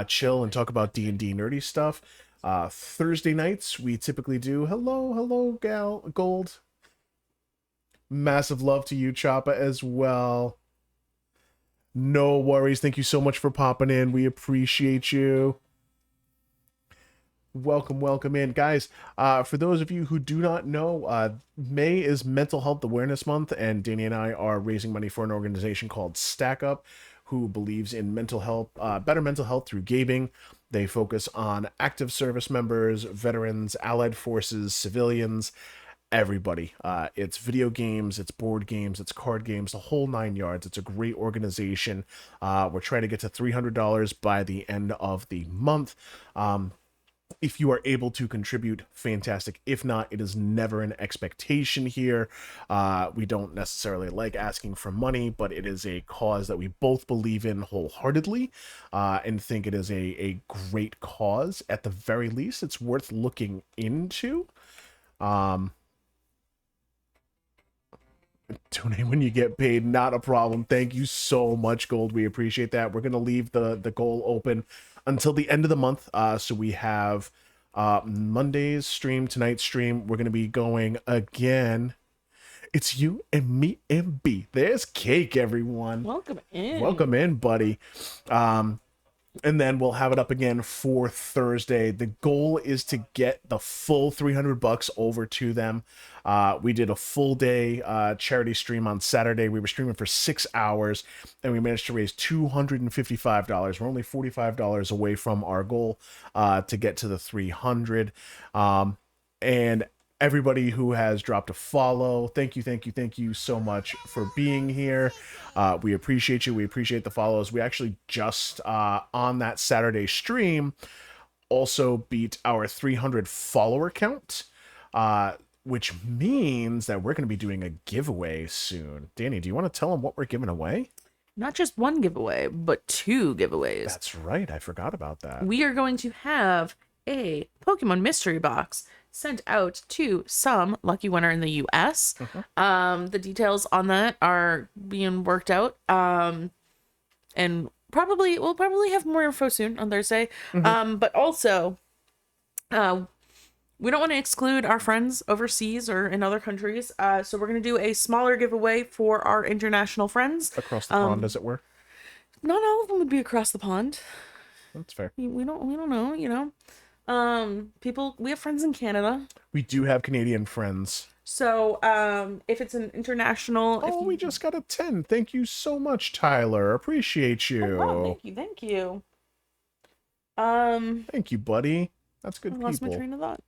chill and talk about D&D nerdy stuff. Thursday nights, we typically do hello, Gold. Massive love to you, Choppa, as well. No worries. Thank you so much for popping in. We appreciate you. Welcome in, guys. For those of you who do not know, May is Mental Health Awareness Month, and Danny and I are raising money for an organization called Stack Up, who believes in mental health, better mental health through gaming. They focus on active service members, veterans, allied forces, civilians, everybody. It's video games, it's board games, it's card games, the whole 9 yards. It's a great organization. We're trying to get to $300 by the end of the month. If you are able to contribute, fantastic. If not, it is never an expectation here. We don't necessarily like asking for money, but it is a cause that we both believe in wholeheartedly, and think it is a great cause. At the very least, it's worth looking into. Donate when you get paid, not a problem. Thank you so much, Gold. We appreciate that. We're going to leave the goal open until the end of the month. So we have Monday's stream, tonight's stream. We're going to be going again. It's you and me and B. There's cake, everyone. Welcome in. Welcome in, buddy. And then we'll have it up again for Thursday. The goal is to get the full $300 over to them. We did a full day charity stream on Saturday. We were streaming for 6 hours, and we managed to raise $255. We're only $45 away from our goal to get to the 300. And everybody who has dropped a follow, thank you so much for being here. We appreciate you. We appreciate the follows. We actually just on that Saturday stream also beat our 300 follower count, which means that we're going to be doing a giveaway soon. Danny, do you want to tell them what we're giving away? Not just one giveaway, but 2 giveaways. That's right. I forgot about that. We are going to have a Pokemon mystery box sent out to some lucky winner in the US. The details on that are being worked out. And we'll probably have more info soon on Thursday. But also, we don't want to exclude our friends overseas or in other countries. So we're going to do a smaller giveaway for our international friends. Across the pond, as it were. Not all of them would be across the pond. That's fair. We don't know, you know. We have friends in Canada. We do have Canadian friends. So, if it's an international... Oh, we just got a 10. Thank you so much, Tyler. Appreciate you. Oh, wow, thank you. Thank you, buddy. That's I good lost my people. train of thought.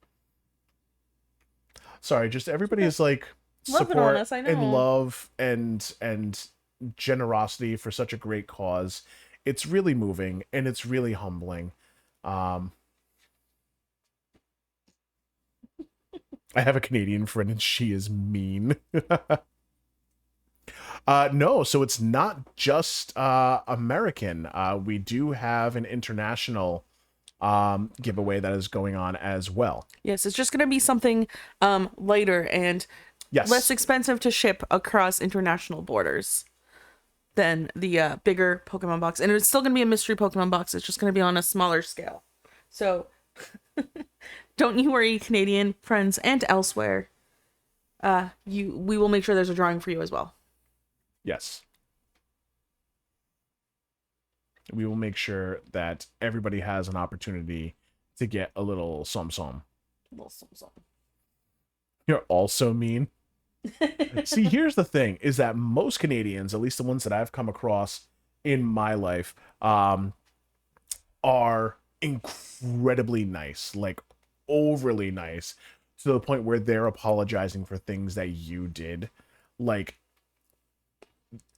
Sorry, just everybody okay. is like Loving on support us, I and know. love and generosity for such a great cause. It's really moving and it's really humbling. Um, I have a Canadian friend and she is mean. No, so it's not just American. We do have an international giveaway that is going on as well. Yes, it's just gonna be something lighter and Yes. less expensive to ship across international borders than the bigger Pokemon box. And it's still gonna be a mystery Pokemon box. It's just gonna be on a smaller scale. So don't you worry, Canadian friends and elsewhere. We will make sure there's a drawing for you as well. Yes. We will make sure that everybody has an opportunity to get a little som. You're also mean. See, here's the thing, is that most Canadians, at least the ones that I've come across in my life, are incredibly nice, like overly nice, to the point where they're apologizing for things that you did. Like,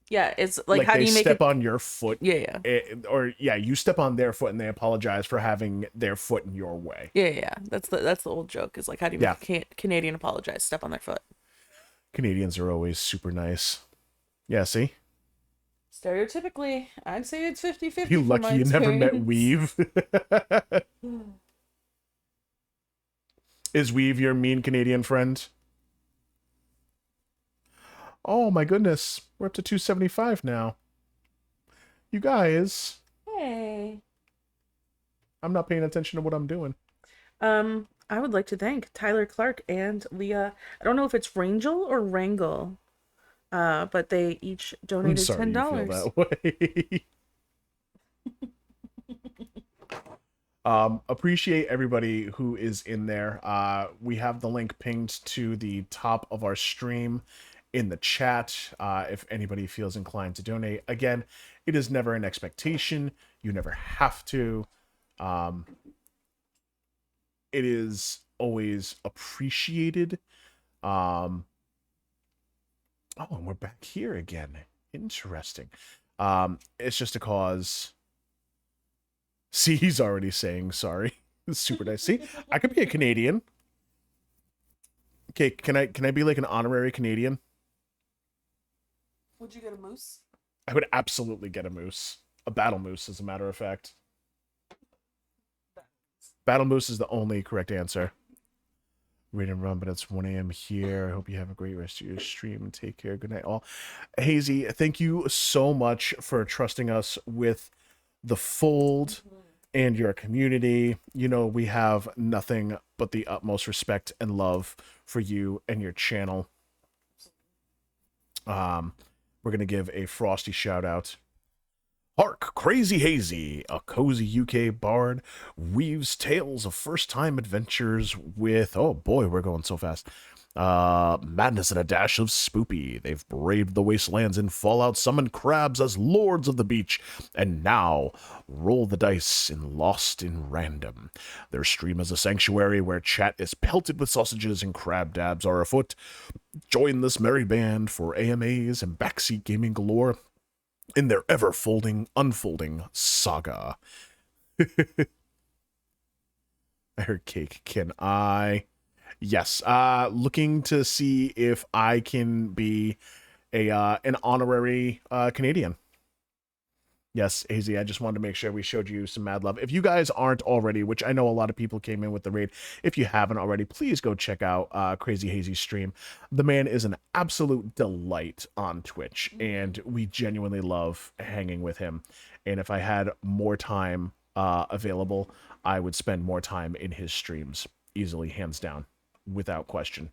Yeah, it's like how do they you make step it? on your foot, Yeah. or yeah, you step on their foot and they apologize for having their foot in your way. Yeah. That's the old joke. Is like how do you make a Canadian apologize? Step on their foot. Canadians are always super nice. Yeah, see? Stereotypically, I'd say it's 50-50. You lucky you never met Weave. Is Weave your mean Canadian friend? Oh my goodness. We're up to 275 now. You guys. Hey. I'm not paying attention to what I'm doing. I would like to thank Tyler Clark and Leah. I don't know if it's Rangel or Wrangle. But they each donated I'm sorry $10. you feel that way. Appreciate everybody who is in there. We have the link pinged to the top of our stream in the chat. If anybody feels inclined to donate, again, it is never an expectation. You never have to. It is always appreciated. Oh, and we're back here again. Interesting. It's just a cause. See, he's already saying sorry. Super nice. See, I could be a Canadian. Okay, can I be like an honorary Canadian? Would you get a moose? I would absolutely get a moose. A battle moose, as a matter of fact. Battle moose is the only correct answer. Read and run, but it's 1 a.m. here. I hope you have a great rest of your stream. Take care. Good night, all. Hazy, thank you so much for trusting us with the fold and your community. You know, we have nothing but the utmost respect and love for you and your channel. We're going to give a frosty shout out. Hark, Crazy Hazy, a cozy UK bard, weaves tales of first-time adventures with, oh boy, we're going so fast, madness and a dash of spoopy. They've braved the wastelands in Fallout, summoned crabs as lords of the beach, and now roll the dice in Lost in Random. Their stream is a sanctuary where chat is pelted with sausages and crab dabs are afoot. Join this merry band for AMAs and backseat gaming galore in their ever-folding, unfolding saga. I heard cake. Can I? Yes. Looking to see if I can be an honorary Canadian. Yes, AZ, I just wanted to make sure we showed you some mad love. If you guys aren't already, which I know a lot of people came in with the raid, if you haven't already, please go check out Crazy Hazy's stream. The man is an absolute delight on Twitch, and we genuinely love hanging with him. And if I had more time available, I would spend more time in his streams. Easily, hands down, without question.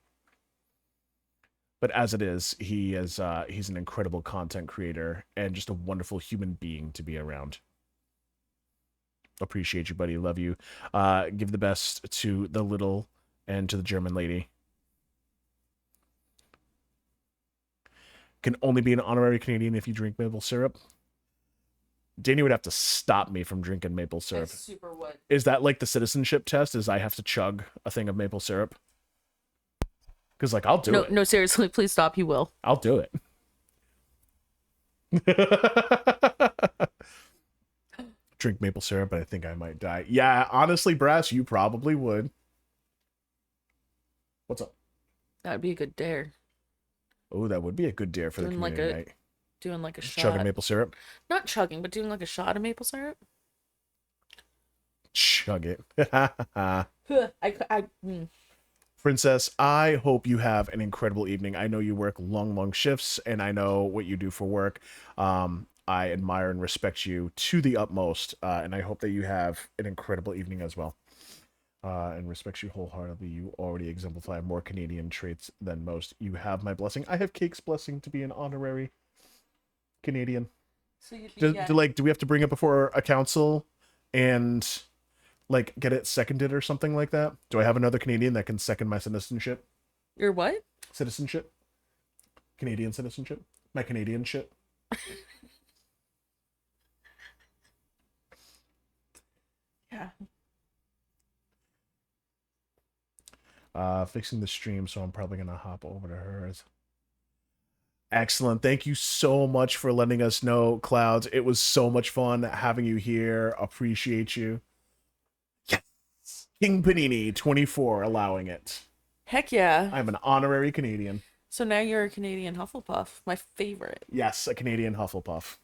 But as it is, he's an incredible content creator and just a wonderful human being to be around. Appreciate you, buddy. Love you. Give the best to the little and to the German lady. Can only be an honorary Canadian if you drink maple syrup. Danny would have to stop me from drinking maple syrup. super would. Is that like the citizenship test? Is I have to chug a thing of maple syrup? Because like I'll do it. No, seriously, please stop. You will. I'll do it. Drink maple syrup, but I think I might die. Yeah, honestly, Brass, you probably would. What's up? That'd be a good dare. Oh, that would be a good dare for the Doing like community a- night. Doing like a Just shot. chugging maple syrup. Not chugging, but doing like a shot of maple syrup. Chug it. I Princess, I hope you have an incredible evening. I know you work long shifts, and I know what you do for work. I admire and respect you to the utmost, and I hope that you have an incredible evening as well. And respect you wholeheartedly. You already exemplify more Canadian traits than most. You have my blessing. I have Cake's blessing to be an honorary Canadian. So you'd Do we have to bring it before a council and like get it seconded or something like that? Do I have another Canadian that can second my citizenship? Your what? Citizenship? Canadian citizenship? My Canadian shit? Yeah. Fixing the stream, so I'm probably gonna hop over to hers. Excellent. Thank you so much for letting us know, Clouds. It was so much fun having you here. Appreciate you. Yes. King Panini 24 allowing it. Heck yeah. I'm an honorary Canadian. So now you're a Canadian Hufflepuff, my favorite. Yes, a Canadian Hufflepuff.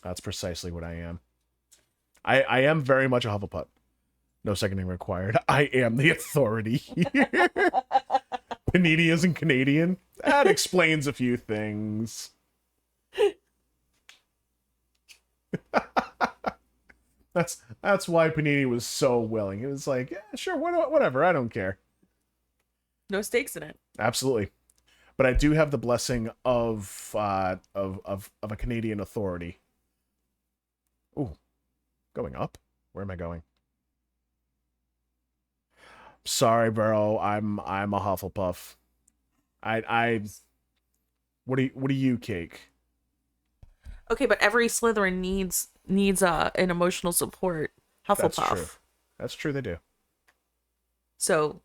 That's precisely what I am. I am very much a Hufflepuff. No seconding required. I am the authority here. Panini isn't Canadian. That explains a few things. That's why Panini was so willing. It was like, yeah, sure, whatever. I don't care. No stakes in it. Absolutely. But I do have the blessing of a Canadian authority. Ooh, going up? Where am I going? Sorry, bro. I'm a Hufflepuff. What do you, Cake? Okay, but every Slytherin needs an emotional support Hufflepuff. That's true. That's true. They do. So,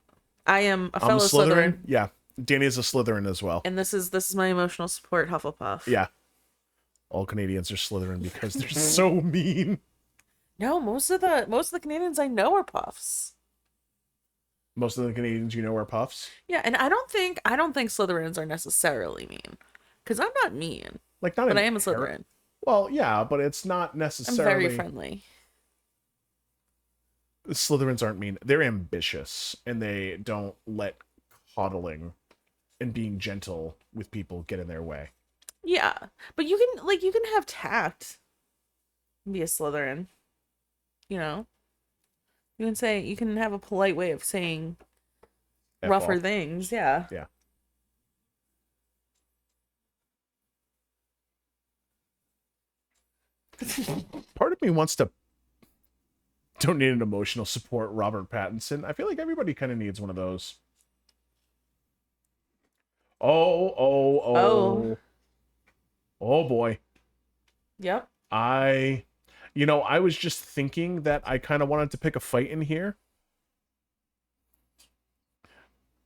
I am a I'm fellow Slytherin, Yeah, Danny's a Slytherin as well. and this is my emotional support Hufflepuff. Yeah, all Canadians are Slytherin because they're so mean. No, most of the Canadians I know are Puffs. Most of the Canadians you know are Puffs. Yeah, and I don't think Slytherins are necessarily mean, because I'm not mean, Like not. but I am a Slytherin. Well, yeah, but it's not I'm necessarily. very friendly. Slytherins aren't mean. They're ambitious, and they don't let coddling and being gentle with people get in their way. Yeah, but you can have tact and be a Slytherin. You know, you can have a polite way of saying F rougher off. things. Yeah. Yeah. Part of me wants to donate an emotional support Robert Pattinson. I feel like everybody kind of needs one of those. Oh boy. Yep. I was just thinking that I kind of wanted to pick a fight in here.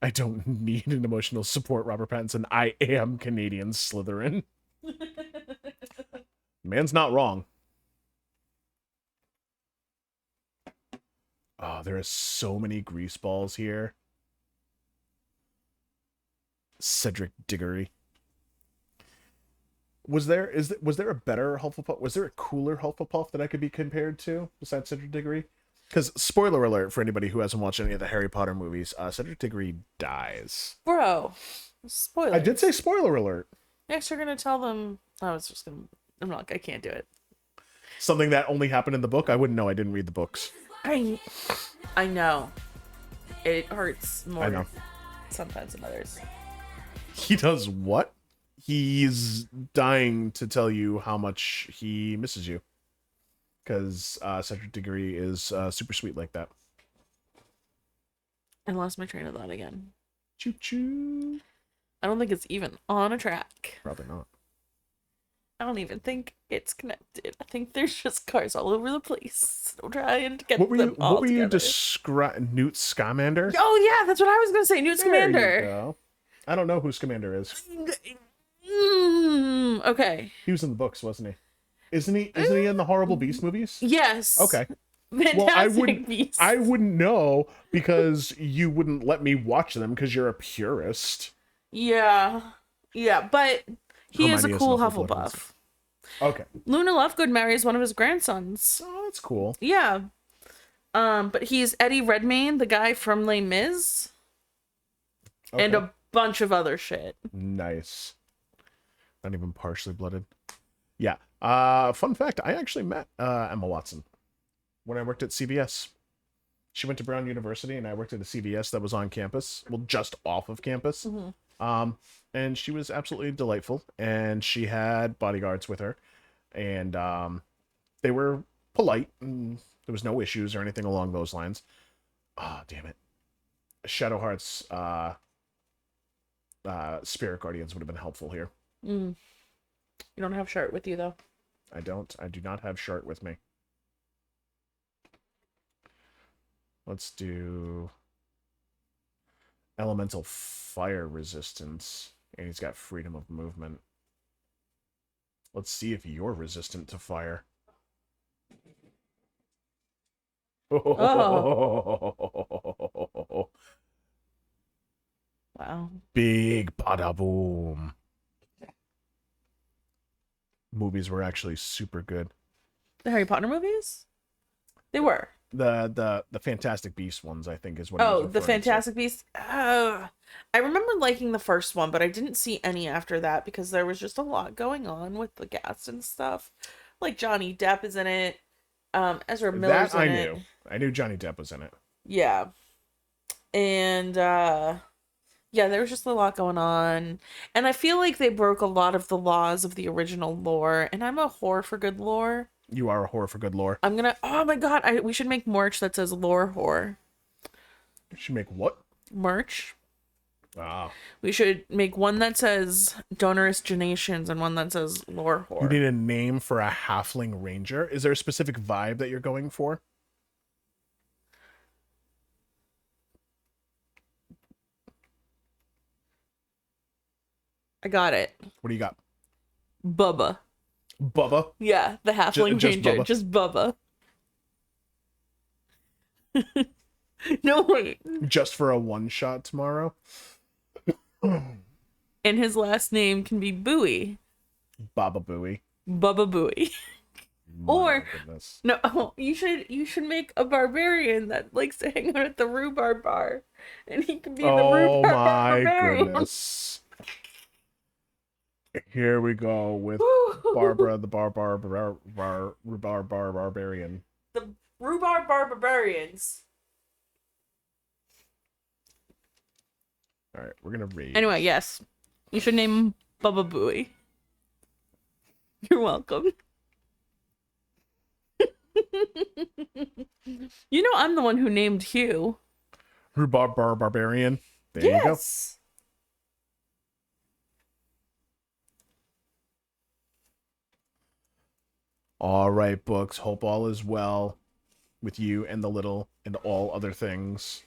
I don't need an emotional support, Robert Pattinson. I am Canadian Slytherin. Man's not wrong. Oh, there are so many grease balls here. Cedric Diggory. Was there a better Hufflepuff? Was there a cooler Hufflepuff that I could be compared to besides Cedric Diggory? Because spoiler alert for anybody who hasn't watched any of the Harry Potter movies, Cedric Diggory dies. Bro, spoiler. I did say spoiler alert. Next, you're gonna tell them. I can't do it. Something that only happened in the book. I wouldn't know. I didn't read the books. I know. It hurts more. I know. Sometimes than others. He does what? He's dying to tell you how much he misses you. Because Cedric Diggory is super sweet like that. I lost my train of thought again. Choo choo. I don't think it's even on a track. Probably not. I don't even think it's connected. I think there's just cars all over the place. I'm trying to get What were them you? all What were you together. describing? Newt Scamander? Oh yeah, that's what I was gonna say. Newt There you Scamander. go. I don't know who Scamander is. Okay. He was in the books, wasn't he? Isn't he? Isn't he in the Horrible Beast movies? Yes. Okay. Fantastic Well, I wouldn't. Beasts. I wouldn't know because you wouldn't let me watch them because you're a purist. Yeah. Yeah, but he is a Hermione is cool Snuffleupagus. Hufflepuff. Okay. Luna Lovegood marries one of his grandsons. Oh, that's cool. Yeah. But he's Eddie Redmayne, the guy from Les Mis, and Okay. a bunch of other shit. Nice. Not even partially blooded. Yeah. Fun fact, I actually met Emma Watson when I worked at CVS. She went to Brown University and I worked at a CVS that was on campus. Well, just off of campus. And she was absolutely delightful. And she had bodyguards with her. And they were polite and there was no issues or anything along those lines. Oh, damn it. Shadowheart's spirit guardians would have been helpful here. You don't have Shart with you though. I don't. I do not have Shart with me. Let's do elemental fire resistance. And he's got freedom of movement. Let's see if you're resistant to fire. Wow. Big bada boom. Movies were actually super good. The Harry Potter movies? They were. The Fantastic Beasts ones, I think, is what. he was Oh, the referring to. Fantastic Beasts. I remember liking the first one, but I didn't see any after that because there was just a lot going on with the cast and stuff. Like Johnny Depp is in it. Ezra Miller's That I in knew. it. I knew Johnny Depp was in it. Yeah. And yeah, there was just a lot going on. And I feel like they broke a lot of the laws of the original lore. And I'm a whore for good lore. You are a whore for good lore. I'm gonna, oh my god, we should make merch that says lore whore. You should make what? Merch. Ah. We should make one that says Donorous Genations and one that says lore You whore. need a name for a halfling ranger. Is there a specific vibe that you're going for? I got it. What do you got? Bubba. Bubba? Yeah, the halfling just ranger. Bubba? Just Bubba. No, wait. Just for a one-shot tomorrow? And his last name can be Bowie. Baba Booey. Bubba Bowie. My Or- goodness. No, you should make a barbarian that likes to hang out at the rhubarb bar, and he can be the Oh rhubarb my barbarian. goodness. Here we go with Barbara the barbarian. The rhubarb barbarians. All right, we're gonna read. Anyway, yes, you should name him Bubba Bowie. You're welcome. You know I'm the one who named Hugh. Rhubarb barbarian. There you go. Yes. All right, books. Hope all is well with you and the little and all other things.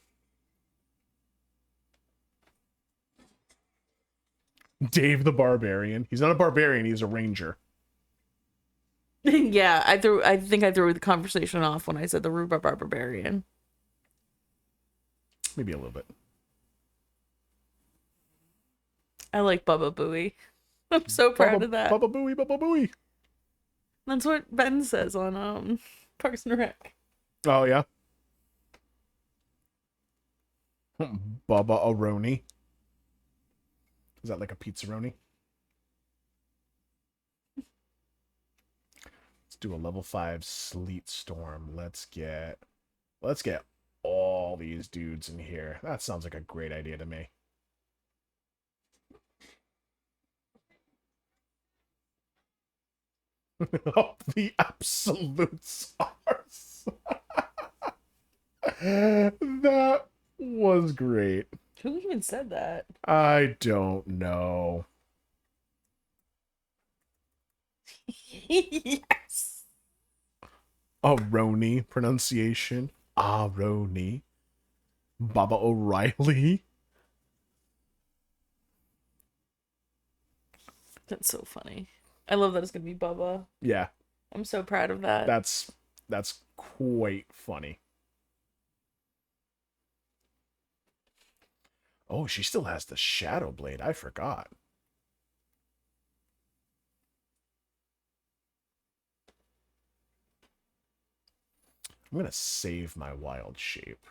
Dave the Barbarian. He's not a barbarian, he's a ranger. Yeah, I think I threw the conversation off when I said the rhubarb barbarian. Maybe a little bit. I like Bubba Bowie. I'm so proud of that. Bubba Booey, Bubba Booey. That's what Ben says on Parks and Rec. Oh, yeah? Bubba Aroni. Is that like a pizzaroni? Let's do a level 5 sleet storm. Let's get all these dudes in here. That sounds like a great idea to me. Oh, the absolute SARS. That was great. Who even said that? I don't know. Yes. Aroni pronunciation. Aroni. Baba O'Reilly. That's so funny. I love that it's gonna be Bubba. Yeah, I'm so proud of that. that's quite funny. Oh, she still has the Shadow Blade. I forgot. I'm gonna save my wild shape.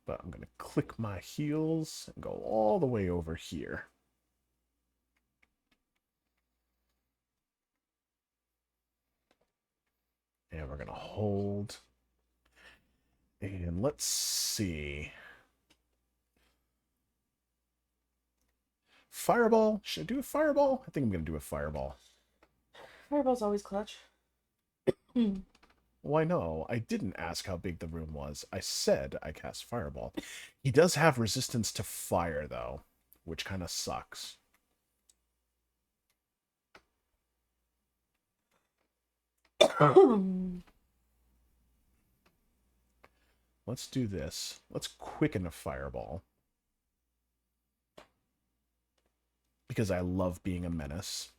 But I'm gonna click my heels and go all the way over here. And we're gonna hold. And let's see. Fireball? Should I do a fireball? I think I'm gonna do a fireball. Fireball's always clutch. Why no? I didn't ask how big the room was. I said I cast fireball. He does have resistance to fire though, which kind of sucks. Let's do this. Let's quicken a fireball. Because I love being a menace.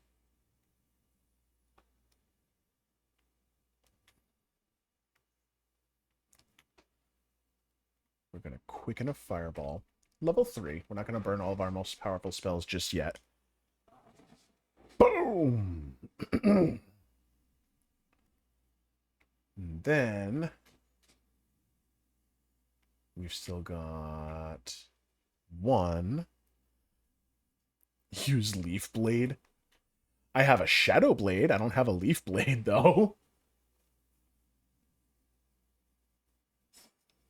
We're going to quicken a fireball. Level 3. We're not going to burn all of our most powerful spells just yet. Boom! And then we've still got one. Use Leaf Blade. I have a Shadow Blade. I don't have a Leaf Blade, though.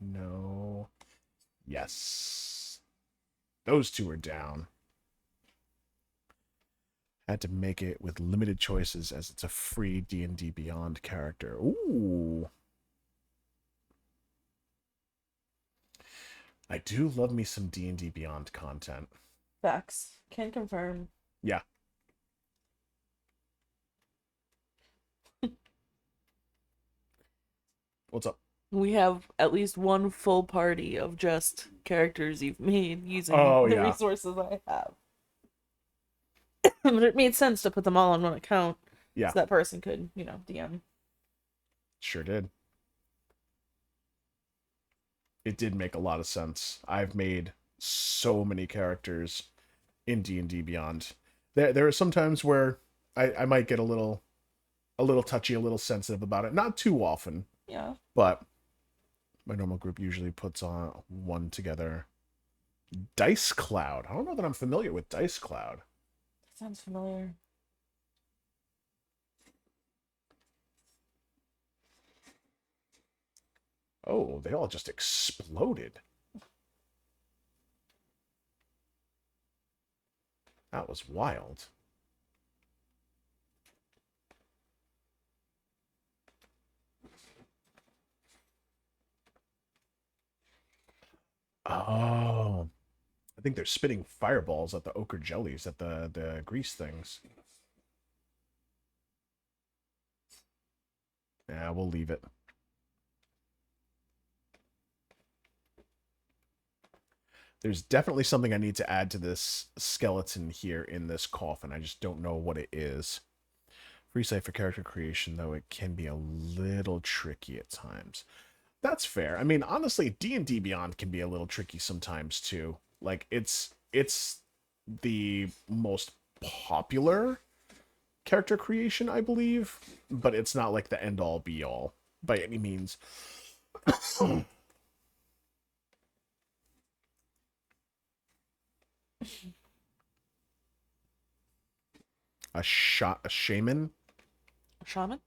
No. Yes. Those two are down. Had to make it with limited choices as it's a free D&D Beyond character. Ooh. I do love me some D&D Beyond content. Facts. Can confirm. Yeah. What's up? We have at least one full party of just characters you've made using Oh, the yeah. resources I have. But it made sense to put them all on one account. Yeah. So that person could, DM. Sure did. It did make a lot of sense. I've made so many characters in D&D Beyond. There are some times where I might get a little touchy, a little sensitive about it. Not too often, Yeah. but my normal group usually puts on one together. Dice Cloud. I don't know that I'm familiar with Dice Cloud. That sounds familiar. Oh, they all just exploded. That was wild. Oh. I think they're spitting fireballs at the ochre jellies, at the grease things. Yeah, we'll leave it. There's definitely something I need to add to this skeleton here in this coffin. I just don't know what it is. Free site for character creation, though, it can be a little tricky at times. That's fair. I mean, honestly, D&D Beyond can be a little tricky sometimes, too. Like, it's the most popular character creation, I believe, but it's not like the end-all, be-all by any means. A shaman? Shaman? Shaymin.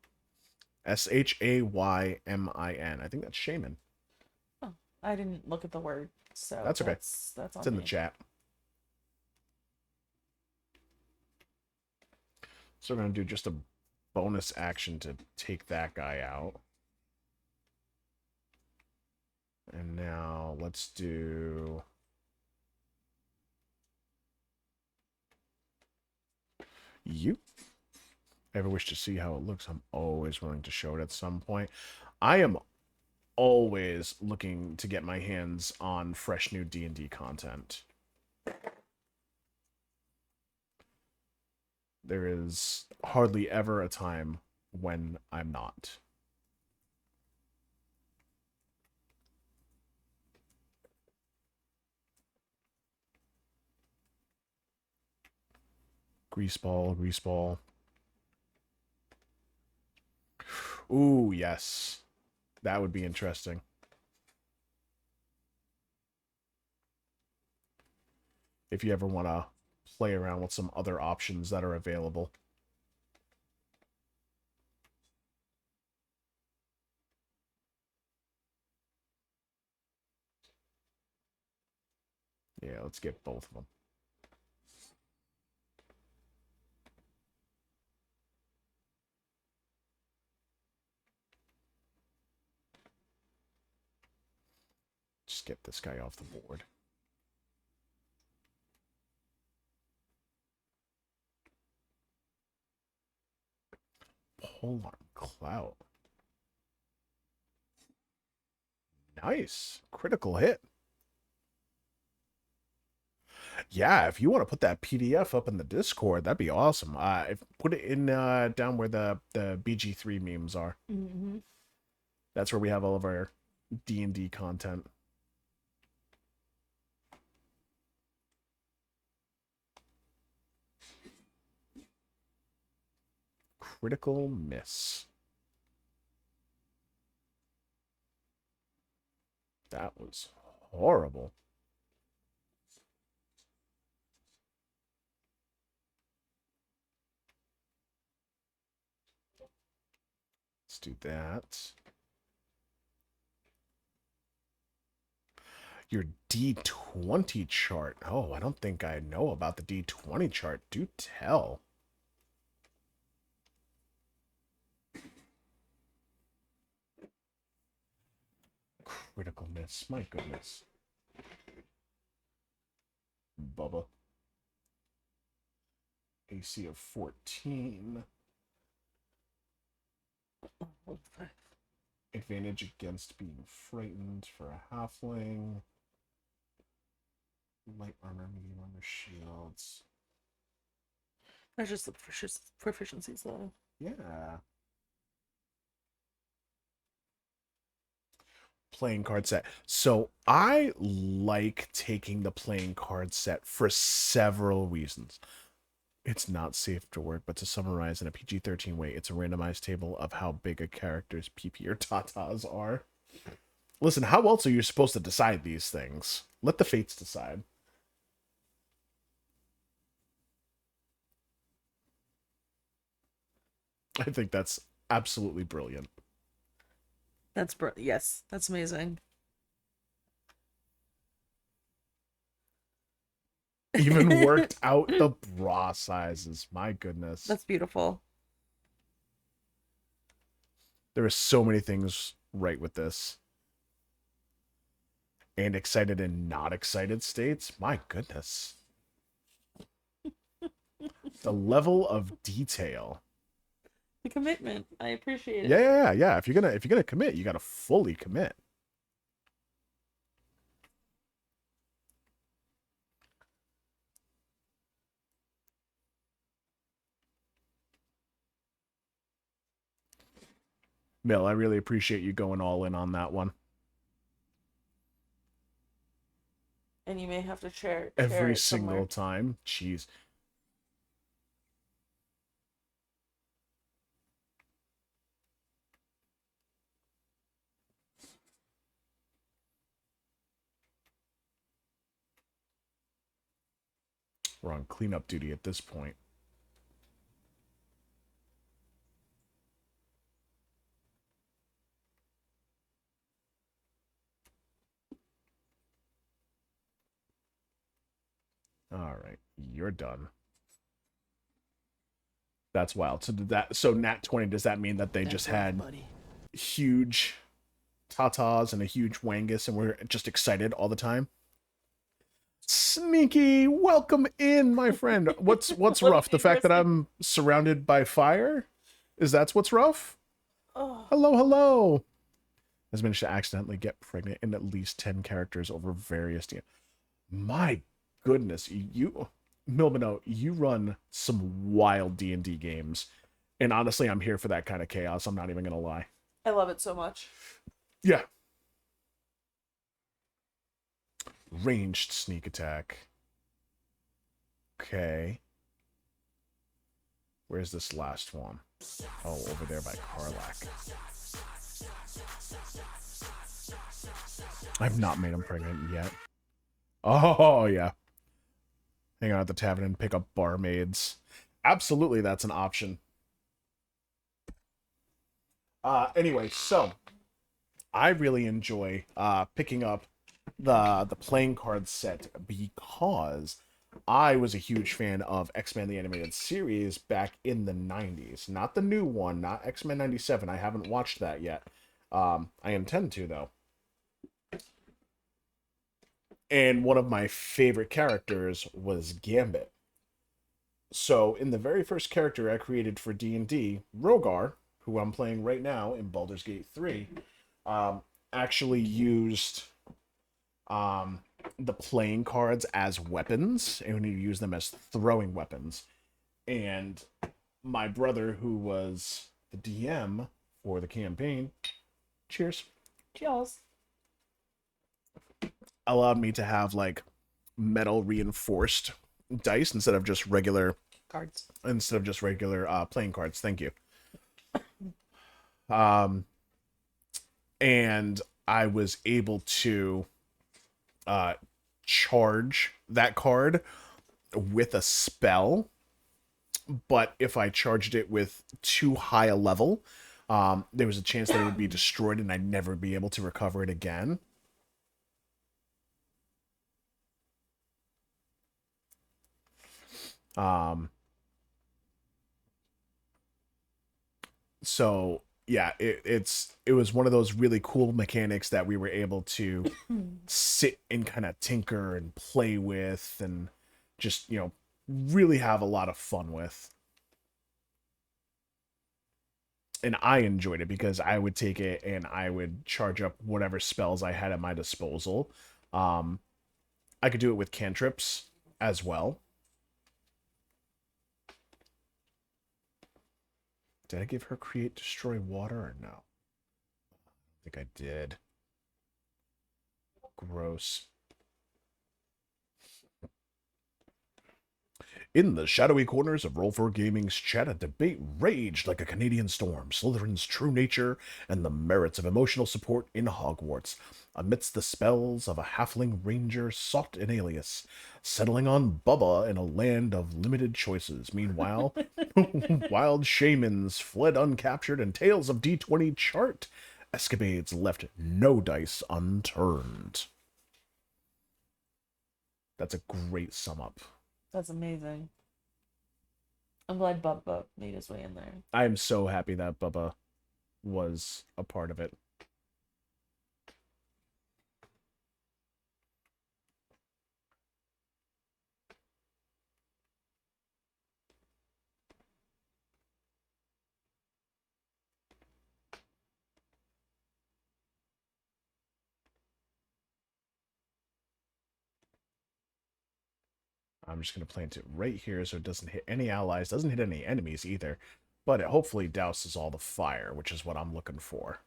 I think that's shaman. Oh, I didn't look at the word, so That's okay. That's It's in the chat. So we're going to do just a bonus action to take that guy out. And now let's do... You ever wish to see how it looks? I'm always willing to show it at some point. I am always looking to get my hands on fresh new D&D content. There is hardly ever a time when I'm not. Greaseball, greaseball. Ooh, yes. That would be interesting. If you ever want to play around with some other options that are available. Yeah, let's get both of them. Just get this guy off the board. Polearm Clout. Nice. Critical hit. Yeah, if you want to put that PDF up in the Discord, that'd be awesome. Put it in down where the BG3 memes are. Mm-hmm. That's where we have all of our D&D content. Critical miss. That was horrible. Let's do that. Your D20 chart. Oh, I don't think I know about the D20 chart. Do tell. Critical miss. My goodness. Bubba. AC of 14. Advantage against being frightened for a halfling. Light armor, medium armor, shields. That's just the proficiencies, though. Yeah. Playing card set. So I like taking the playing card set for several reasons. It's not safe to work, but to summarize in a PG-13 way, it's a randomized table of how big a character's PP or tatas are. Listen, how else are you supposed to decide these things? Let the fates decide. I think that's absolutely brilliant. That's yes, that's amazing. Even worked out the bra sizes. My goodness. That's beautiful. There are so many things right with this. And excited and not excited states. My goodness. The level of detail. The commitment. I appreciate it. Yeah. If you're gonna commit, you gotta fully commit. Mill, I really appreciate you going all in on that one. And you may have to share Every it single somewhere. time. Jeez. We're on cleanup duty at this point. All right, you're done. That's wild. So Nat 20, does that mean that they just had huge tatas and a huge wangus and we're just excited all the time? Sneaky, welcome in, my friend. What's What rough? did The you fact that press? I'm surrounded by fire? Is that's what's rough? Oh, Hello, hello. Has managed to accidentally get pregnant in at least 10 characters over various My goodness, you Milbino, you run some wild D&D games. And honestly, I'm here for that kind of chaos. I'm not even going to lie. I love it so much. Yeah. Ranged sneak attack. Okay. Where's this last one? Oh, over there by Karlak. I've not made him pregnant yet. Oh, yeah. Hang out at the tavern and pick up barmaids. Absolutely, that's an option. Anyway, so I really enjoy picking up the playing card set because I was a huge fan of X-Men the Animated Series back in the 90s. Not the new one, not X-Men 97. I haven't watched that yet. I intend to, though. And one of my favorite characters was Gambit. So, in the very first character I created for D&D, Rogar, who I'm playing right now in Baldur's Gate 3, actually used the playing cards as weapons, and you use them as throwing weapons. And my brother, who was the DM for the campaign, cheers, Cheers. allowed me to have like metal reinforced dice instead of just regular Cards. playing cards. Thank you. And I was able to charge that card with a spell, but if I charged it with too high a level, there was a chance that it would be destroyed and I'd never be able to recover it again. So yeah, it was one of those really cool mechanics that we were able to sit and kind of tinker and play with and just, really have a lot of fun with. And I enjoyed it because I would take it and I would charge up whatever spells I had at my disposal. I could do it with cantrips as well. Did I give her create destroy water or no? I think I did. Gross. In the shadowy corners of Roll4 Gaming's chat, a debate raged like a Canadian storm, Slytherin's true nature and the merits of emotional support in Hogwarts, amidst the spells of a halfling ranger sought an alias, settling on Bubba in a land of limited choices. Meanwhile, wild shamans fled uncaptured and tales of D20 chart escapades left no dice unturned. That's a great sum up. That's amazing. I'm glad Bubba made his way in there. I am so happy that Bubba was a part of it. I'm just going to plant it right here so it doesn't hit any allies, doesn't hit any enemies either, but it hopefully douses all the fire, which is what I'm looking for.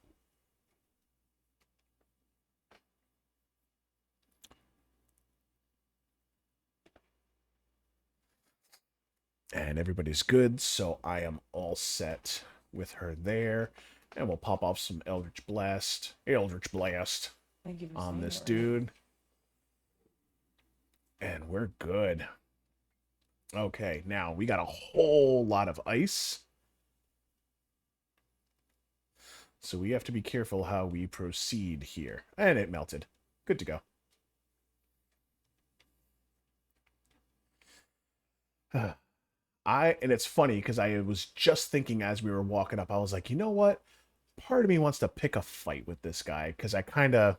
And everybody's good, so I am all set with her there. And we'll pop off some Eldritch Blast Thank you for on saying this it right. dude. And we're good. Okay, now we got a whole lot of ice. So we have to be careful how we proceed here. And it melted. Good to go. And it's funny because I was just thinking as we were walking up, I was like, you know what? Part of me wants to pick a fight with this guy because I kind of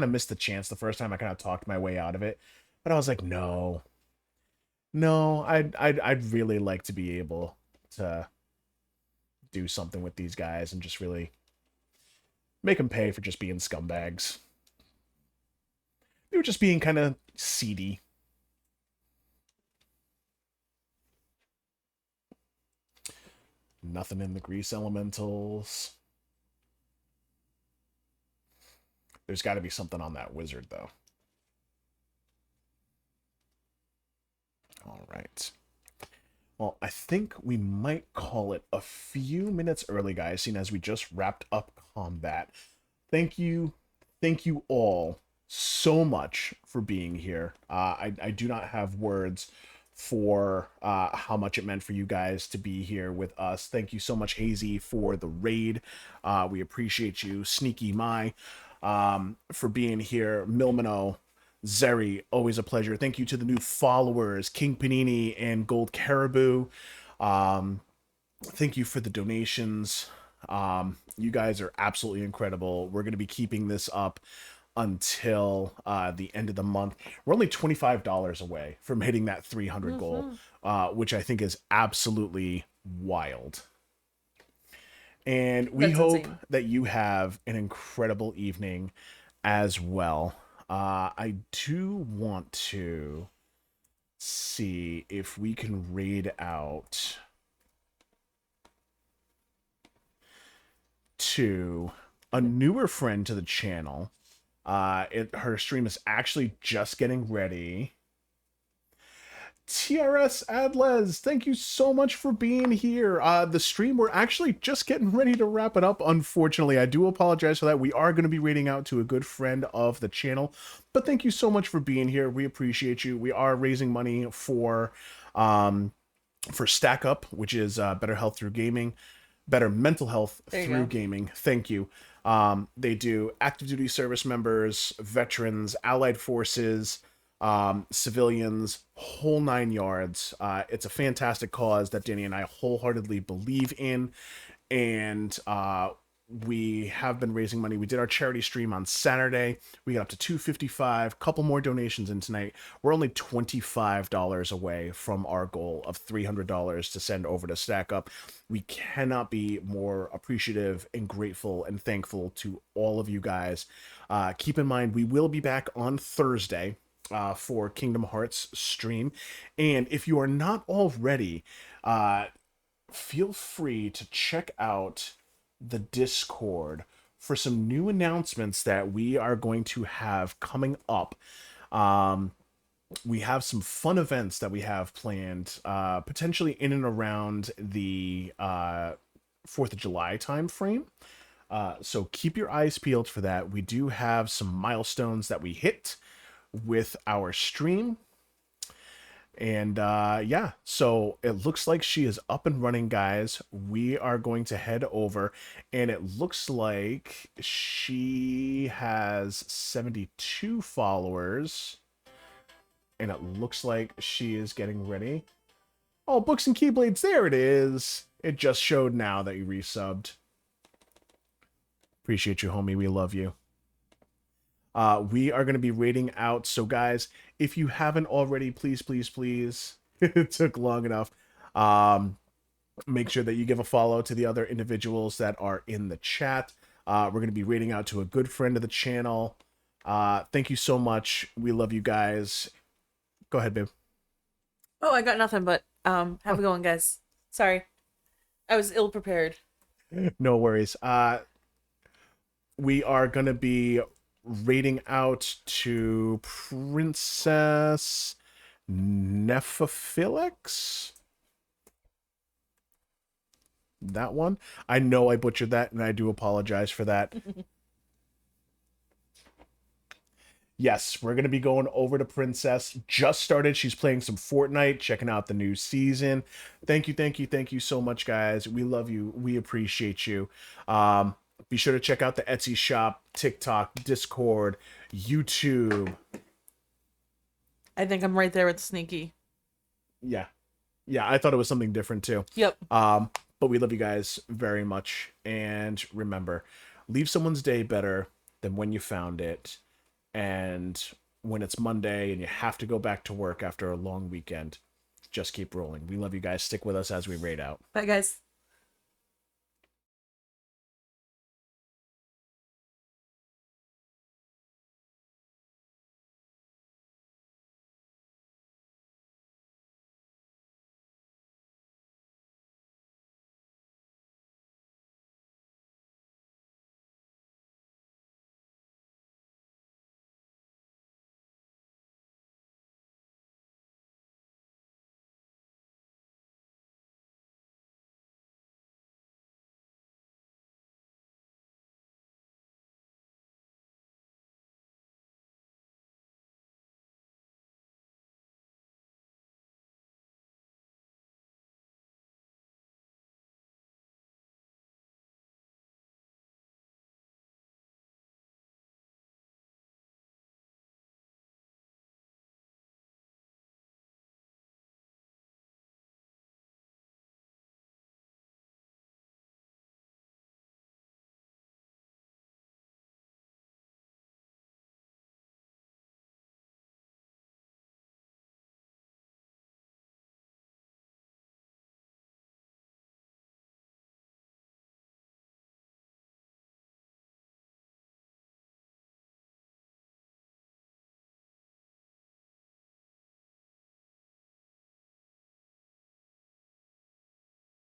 missed the chance the first time. I kind of talked my way out of it. But I was like, no, no, I'd really like to be able to do something with these guys and just really make them pay for just being scumbags. They were just being kind of seedy. Nothing in the grease elementals. There's got to be something on that wizard, though. All right. Well, I think we might call it a few minutes early, guys, seeing as we just wrapped up combat. Thank you all so much for being here. I do not have words for how much it meant for you guys to be here with us. Thank you so much, Hazy, for the raid. We appreciate you. Sneaky Mai, for being here. Milmino, Zeri, always a pleasure. Thank you to the new followers, King Panini and Gold Caribou. Thank you for the donations. You guys are absolutely incredible. We're going to be keeping this up until the end of the month. We're only $25 away from hitting that 300 goal, which I think is absolutely wild. And we hope that you have an incredible evening as well. I do want to see if we can raid out to a newer friend to the channel. Her stream is actually just getting ready. TRS Adles, thank you so much for being here. The stream, we're actually just getting ready to wrap it up. Unfortunately, I do apologize for that. We are going to be reading out to a good friend of the channel, but thank you so much for being here. We appreciate you. We are raising money for Stack Up, which is better health through gaming, better mental health through gaming. Thank you. They do active duty service members, veterans, allied forces, civilians, whole 9 yards. It's a fantastic cause that Danny and I wholeheartedly believe in, and we have been raising money. We did our charity stream on Saturday. We got up to $255, couple more donations in tonight. We're only $25 away from our goal of $300 to send over to Stack Up. We cannot be more appreciative and grateful and thankful to all of you guys. Keep in mind, we will be back on Thursday for Kingdom Hearts stream. And if you are not already, feel free to check out the Discord for some new announcements that we are going to have coming up. We have some fun events that we have planned, potentially in and around the 4th of July time frame. So keep your eyes peeled for that. We do have some milestones that we hit with our stream. And yeah, so it looks like she is up and running, guys. We are going to head over, and it looks like she has 72 followers, and it looks like she is getting ready. Oh, Books and Keyblades, there it is. It just showed now that you resubbed. Appreciate you, homie. We love you. We are going to be rating out. So, guys, if you haven't already, please, please, please, it took long enough. Make sure that you give a follow to the other individuals that are in the chat. We're going to be rating out to a good friend of the channel. Thank you so much. We love you guys. Go ahead, babe. Oh, I got nothing, but have a good one, guys. Sorry. I was ill prepared. No worries. We are going to be rating out to Princess Nephophilix. That one. I know I butchered that, and I do apologize for that. Yes, we're going to be going over to Princess. Just started. She's playing some Fortnite, checking out the new season. Thank you, thank you, thank you so much, guys. We love you. We appreciate you. Be sure to check out the Etsy shop, TikTok, Discord, YouTube. I think I'm right there with Sneaky. Yeah. Yeah, I thought it was something different too. Yep. But we love you guys very much. And remember, leave someone's day better than when you found it. And when it's Monday and you have to go back to work after a long weekend, just keep rolling. We love you guys. Stick with us as we raid out. Bye, guys.